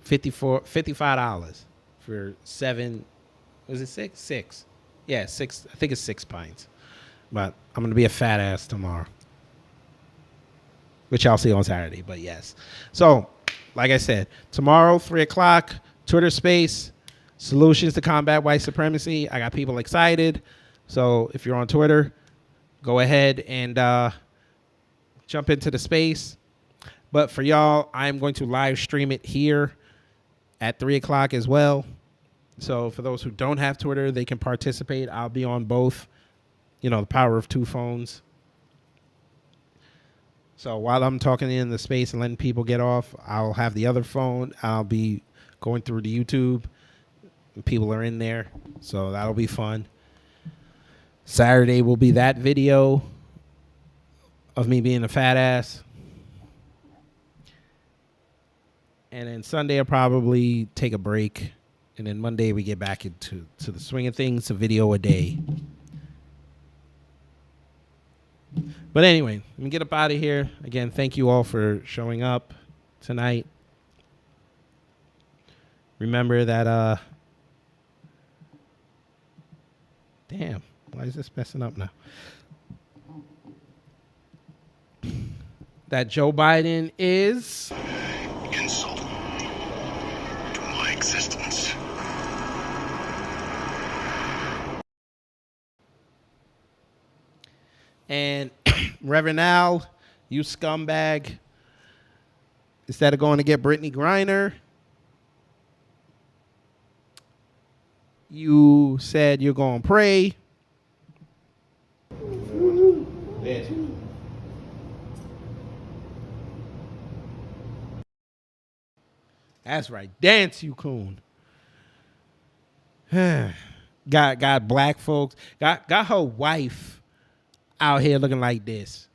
$55 for 7. Was it 6? 6. Yeah, 6. I think it's 6 pints. But I'm going to be a fat ass tomorrow. Which y'all see on Saturday, but yes. So, like I said, tomorrow, 3 o'clock, Twitter Space, Solutions to Combat White Supremacy. I got people excited. So, if you're on Twitter, go ahead and jump into the space. But for y'all, I'm going to live stream it here at 3 o'clock as well. So for those who don't have Twitter, they can participate. I'll be on both, the power of 2 phones. So while I'm talking in the space and letting people get off, I'll have the other phone. I'll be going through the YouTube. People are in there. So that'll be fun. Saturday will be that video of me being a fat ass. And then Sunday I'll probably take a break. And then Monday we get back into the swing of things, a video a day. But anyway, let me get up out of here. Again, thank you all for showing up tonight. Remember that, damn, why is this messing up now? That Joe Biden is insult to my existence. And Reverend Al, you scumbag, instead of going to get Brittany Grinder, you said you're going to pray. That's right. Dance, you coon. got black folks. Got her wife out here looking like this.